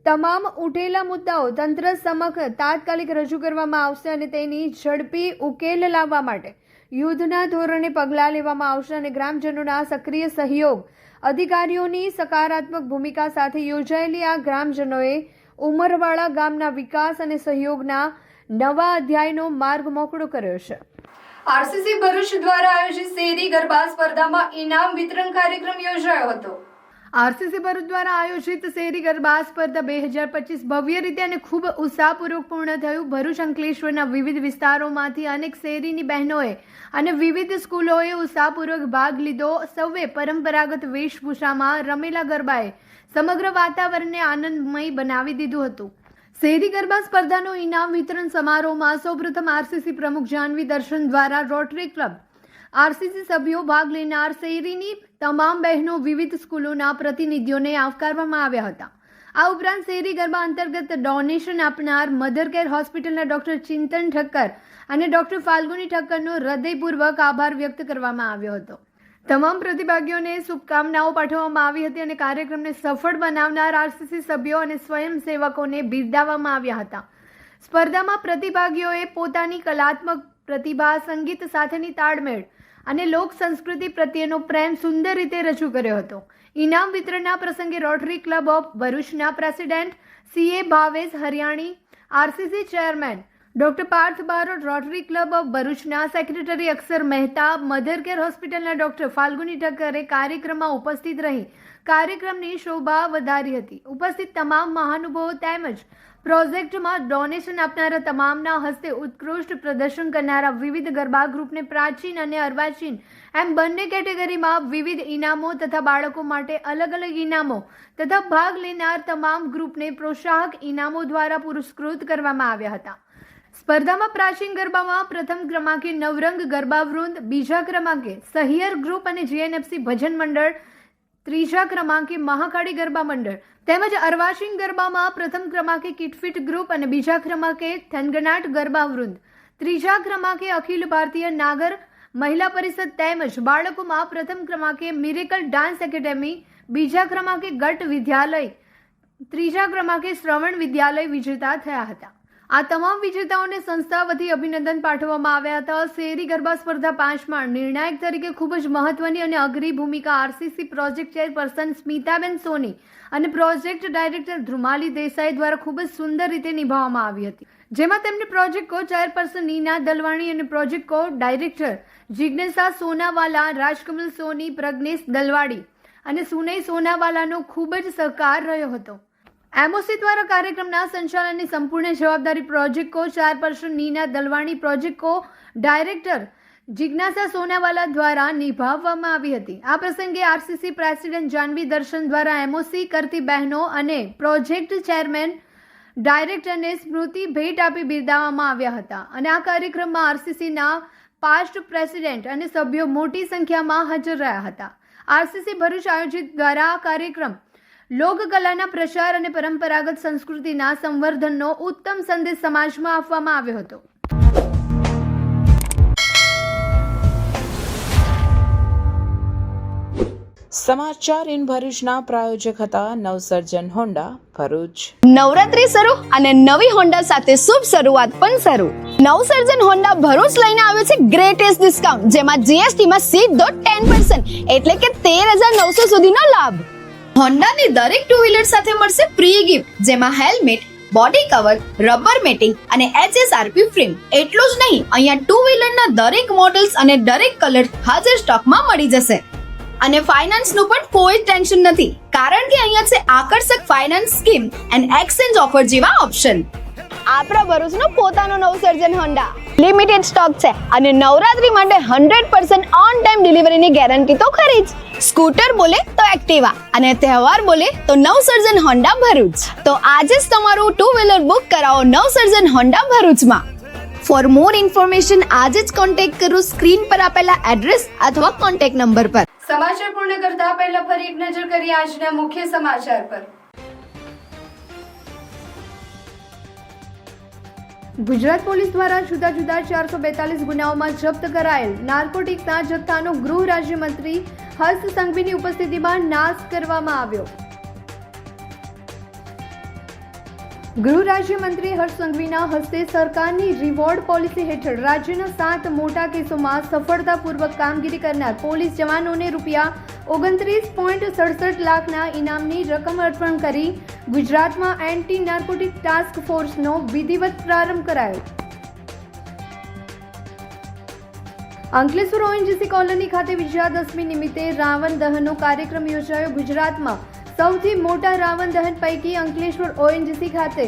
તમામ ઉઠેલા મુદ્દાઓ તંત્ર સમક્ષ તાત્કાલિક રજૂ કરવામાં આવશે અને તેની ઝડપી ઉકેલ લાવવા માટે યુદ્ધના ધોરણે પગલાં લેવામાં આવશે અને ગ્રામજનોના સક્રિય સહયોગ, અધિકારીઓની સકારાત્મક ભૂમિકા સાથે યોજાયેલી આ ગ્રામજનોએ ઉમરવાડા ગામના વિકાસ અને સહયોગના નવા અધ્યાયનો માર્ગ મોકળો કર્યો છે. આરસીસી ભરૂચ દ્વારા આયોજિત શેરી ગરબા સ્પર્ધામાં ઇનામ વિતરણ કાર્યક્રમ યોજાયો હતો. આરસીસી ભરૂચ દ્વારા આયોજિત શેરી ગરબા સ્પર્ધા 2025 ભવ્ય રીતે અને ખૂબ ઉત્સાહપૂર્વક પૂર્ણ થયું. ભરૂચ અંકલેશ્વરના વિવિધ વિસ્તારોમાંથી અનેક શેરીની બહેનોએ અને વિવિધ સ્કૂલોએ ઉત્સાહપૂર્વક ભાગ લીધો. સૌએ પરંપરાગત વેશભૂષામાં રમેલા ગરબાએ સમગ્ર વાતાવરણને આનંદમય બનાવી દીધું હતું. શેરી ગરબા સ્પર્ધાનો ઇનામ વિતરણ સમારોહમાં સૌપ્રથમ આરસીસી પ્રમુખ જાનવી દર્શન દ્વારા રોટરી ક્લબ આરસીસી સભ્યો ભાગ લેનાર શેરીની તમામ બહેનો, વિવિધ સ્કૂલોના પ્રતિનિધિઓને આવકારવામાં આવ્યા હતા. આ ઉપરાંત શેરી ગરબા અંતર્ગત ડોનેશન આપનાર મધર કેર હોસ્પિટલના ડોક્ટર ચિંતન ઠક્કર અને ડોક્ટર ફાલ્ગુની ઠક્કરનો હૃદયપૂર્વક આભાર વ્યક્ત કરવામાં આવ્યો હતો. તમામ પ્રતિભાગીઓને શુભકામનાઓ પાઠવવામાં આવી હતી અને કાર્યક્રમને સફળ બનાવનાર આરસીસી સભ્યો અને સ્વયંસેવકોને બિરદાવવામાં આવ્યા હતા. સ્પર્ધામાં પ્રતિભાગીઓએ પોતાની કલાત્મક પ્રતિભા, સંગીત સાથેની તાળમેળ અને લોક સંસ્કૃતિ પ્રત્યેનો પ્રેમ સુંદર રીતે રજૂ કર્યો હતો. ઇનામ વિતરણના પ્રસંગે રોટરી ક્લબ ઓફ ભરૂચના president CA Bhavesh Hariyani, R C C chairman doctor Parth Barot, rotary club of ભરૂચના secretary Akshar Mehta, mother care હોસ્પિટલના ડોક્ટર ફાલ્ગુની ઠક્કરે કાર્યક્રમમાં ઉપસ્થિત રહી કાર્યક્રમની શોભા વધારી હતી. ઉપસ્થિત તમામ મહાનુભાવો તેમજ પ્રોજેક્ટમાં ડોનેશન આપનારા તમામના હસ્તે ઉત્કૃષ્ટ પ્રદર્શન કરનારા વિવિધ ગરબા ગ્રુપને પ્રાચીન અને અર્વાચીન એમ બંને કેટેગરીમાં વિવિધ ઇનામો તથા બાળકો માટે અલગ અલગ ઇનામો તથા ભાગ લેનાર તમામ ગ્રુપને પ્રોત્સાહક ઇનામો દ્વારા પુરસ્કૃત કરવામાં આવ્યા હતા. સ્પર્ધામાં પ્રાચીન ગરબામાં પ્રથમ ક્રમાંકે નવરંગ ગરબા વૃંદ, બીજા ક્રમાંકે સહિયર ગ્રુપ અને GNFC ભજન મંડળ, ત્રીજા ક્રમાંકે મહાકાળી ગરબા મંડળ તેમજ અર્વાચીન ગરબામાં પ્રથમ ક્રમાંકે કિટફિટ ગ્રુપ અને બીજા ક્રમાંકે થનગનાટ ગરબા વૃંદ, ત્રીજા ક્રમાંકે અખિલ ભારતીય નાગર મહિલા પરિષદ તેમજ બાળકોમાં પ્રથમ ક્રમાંકે મિરેકલ ડાન્સ એકેડેમી, બીજા ક્રમાંકે ગટ વિદ્યાલય, ત્રીજા ક્રમાંકે શ્રવણ વિદ્યાલય વિજેતા થયા હતા. આ તમામ વિજેતાઓને સંસ્થા વતી અભિનંદન પાઠવવામાં આવ્યા હતા. શેરી ગરબા સ્પર્ધા 5માં નિર્ણાયક તરીકે ખૂબ જ મહત્વની અને અઘરી ભૂમિકા આરસીસી પ્રોજેક્ટ ચેરપર્સન સ્મિતાબેન સોની અને પ્રોજેક્ટ ડાયરેક્ટર ધ્રુમાલી દેસાઈ દ્વારા ખૂબ જ સુંદર રીતે નિભાવવામાં આવી હતી, જેમાં તેમને પ્રોજેક્ટ કો ચેરપર્સન નીના દલવાણી અને પ્રોજેક્ટ કો ડાયરેક્ટર જિજ્ઞેસા સોનાવાલા, રાજકમલ સોની, પ્રજ્ઞેશ દલવાડી અને સુનય સોનાવાલાનો ખૂબ જ સહકાર રહ્યો હતો. એમઓસી દ્વારા કાર્યક્રમના સંચાલનની સંપૂર્ણ જવાબદારી પ્રોજેક્ટ કો ચેરપર્સન નીના દલવાણી, પ્રોજેક્ટ કો ડાયરેક્ટર જિજ્ઞાસા સોનાવાલા દ્વારા નિભાવવામાં આવી હતી. આ પ્રસંગે આરસીસી પ્રેસિડેન્ટ જાનવી દર્શન દ્વારા એમઓસી કરતી બહેનો અને પ્રોજેક્ટ ચેરમેન ડાયરેક્ટરને સ્મૃતિ ભેટ આપી બિરદાવવામાં આવ્યા હતા અને આ કાર્યક્રમમાં આરસીસીના પાસ્ટ પ્રેસિડેન્ટ અને સભ્યો મોટી સંખ્યામાં હાજર રહ્યા હતા. આરસીસી ભરૂચ આયોજિત દ્વારા આ કાર્યક્રમ લોકકલાના પ્રચાર અને પરંપરાગત સંસ્કૃતિના સંવર્ધનનો ઉત્તમ સંદેશ સમાજમાં આપવામાં આવ્યો હતો. સમાચાર ઇન ભરૂચના પ્રાયોજક હતા નવસર્જન હોન્ડા ભરૂચ. નવરાત્રી શરૂ અને નવી હોન્ડા સાથે શુભ શરૂઆત પણ શરૂ. નવસર્જન હોન્ડા ભરૂચ લઈને આવ્યો છે ગ્રેટેસ્ટ ડિસ્કાઉન્ટ, જેમાં જીએસટી માં સીધો 10% એટલે કે 13,900 સુધીનો લાભ. હોન્ડાની દરેક ટુ વ્હીલર સાથે મળશે પ્રી ગિફ્ટ, જેમાં helmet, body cover, rubber matting અને HSRP ફ્રેમ. એટલું જ નહીં, અહીંયા ટુ વ્હીલરના દરેક મોડલ્સ અને દરેક કલર હાજર સ્ટોકમાં મળી જશે. અને ફાઇનાન્સનું પણ કોઈ ટેન્શન નથી, કારણ કે અહીંયા છે આકર્ષક finance scheme and exchange offer જેવા ઓપ્શન. આપણા ભરૂચનું પોતાનું નવસર્જન હોન્ડા લિમિટેડ સ્ટોક છે અને નવરાત્રી માટે 100% ઓન ટાઈમ ડિલિવરીની ગેરંટી તો ખરી જ. સ્કૂટર બોલે તો એક્ટિવા અને તહેવાર બોલે તો નવસર્જન હોન્ડા ભરૂચ. તો આજે જ તમારું ટુ વ્હીલર બુક કરાવો નવસર્જન હોન્ડા ભરૂચમાં. ફોર મોર ઇન્ફોર્મેશન આજે જ કોન્ટેક્ટ કરો સ્ક્રીન પર આપેલા એડ્રેસ અથવા કોન્ટેક્ટ નંબર પર. સમાચાર પૂર્ણ કરતા પહેલા ફરી એક નજર કરીએ આજના મુખ્ય સમાચાર પર. ગુજરાત પોલીસ દ્વારા જુદા જુદા 442 ગુનાઓમાં જપ્ત કરાયેલ નાર્કોટિક્સના જથ્થાનો ગૃહ રાજ્યમંત્રી હર્ષ સંઘવીની ઉપસ્થિતિમાં નાશ કરવામાં આવ્યો. ગૃહ રાજ્યમંત્રી હર્ષ સંઘવીના હસ્તે સરકારની રિવોર્ડ પોલિસી હેઠળ રાજ્યના 7 મોટા કેસોમાં સફળતાપૂર્વક કામગીરી કરનાર પોલીસ જવાનોને રૂપિયા 29.67 લાખના ઇનામની રકમ અર્પણ કરી ગુજરાતમાં એન્ટી નાર્કોટિક ટાસ્ક ફોર્સનો વિધિવત પ્રારંભ કરાયો. અંકલેશ્વર ઓએનજીસી કોલોની ખાતે વિજયાદશમી નિમિત્તે રાવણ દહનનો કાર્યક્રમ યોજાયો. ગુજરાતમાં સૌથી મોટા રાવણ દહન પૈકી અંકલેશ્વર ઓએનજીસી ખાતે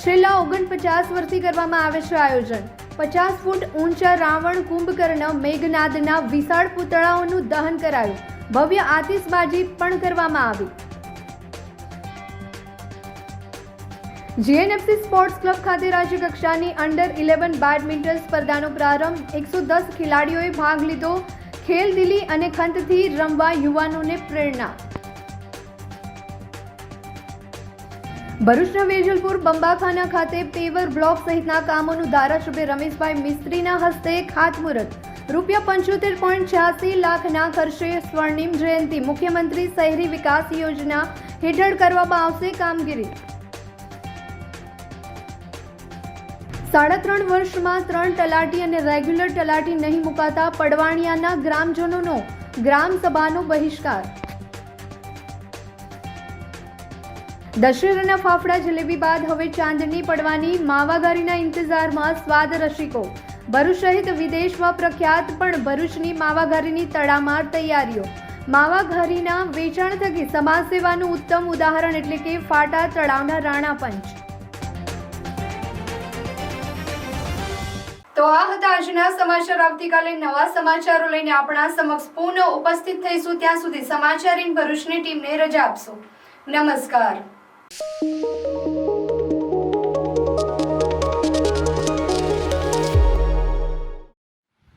છેલ્લા 49 વર્ષથી કરવામાં આવે છે આયોજન. 50 ફૂટ ઊંચા રાવણ કુંભકર્ણ મેઘનાદના વિશાળ પૂતળાઓનું દહન કરાયું. ભવ્ય આતિશબાજી પણ કરવામાં આવી. જીએનએફસી સ્પોર્ટ્સ ક્લબ ખાતે રાજ્ય કક્ષાની અંડર 11 બેડમિન્ટન સ્પર્ધાનો પ્રારંભ. 110 ખેલાડીઓએ ભાગ લીધો. ખેલદિલી અને ખંતથી રમવા યુવાનોને પ્રેરણા. ભરૂચના વેજલપુર બંબાખાના ખાતે પેવર બ્લોક સહિતના કામોનું ધારાસભ્ય રમેશભાઈ મિસ્ત્રીના હસ્તે ખાતમુહૂર્ત. રૂપિયા 75.86 લાખના ખર્ચે સ્વર્ણિમ જયંતિ મુખ્યમંત્રી શહેરી વિકાસ યોજના હેઠળ કરવામાં આવશે કામગીરી. 3.5 વર્ષમાં 3 તલાટી અને રેગ્યુલર તલાટી નહીં મુકાતા પડવાણિયાના ગ્રામજનોનો ગ્રામસભાનો બહિષ્કાર. દશેરાના ફાફડા જલેબી બાદ હવે ચાંદની પડવાની માવાઘારીના ઇંતજારમાં સ્વાદ રસિકો. ભરૂચ સહિત વિદેશમાં પ્રખ્યાત પણ ભરૂચની માવાઘારીની તડામાર તૈયારીઓ. માવાઘારીના વેચાણ થકી સમાજ સેવાનું ઉત્તમ ઉદાહરણ એટલે કે ફાટા તળાવના રાણા પંચ. તો આ હતા આજના સમાચાર. આવતીકાલે નવા સમાચારો લઈને આપણા સમક્ષ પુનઃ ઉપસ્થિત થઈશું. ત્યાં સુધી સમાચાર ઇન ભરૂચની ટીમને રજા આપશો. નમસ્કાર.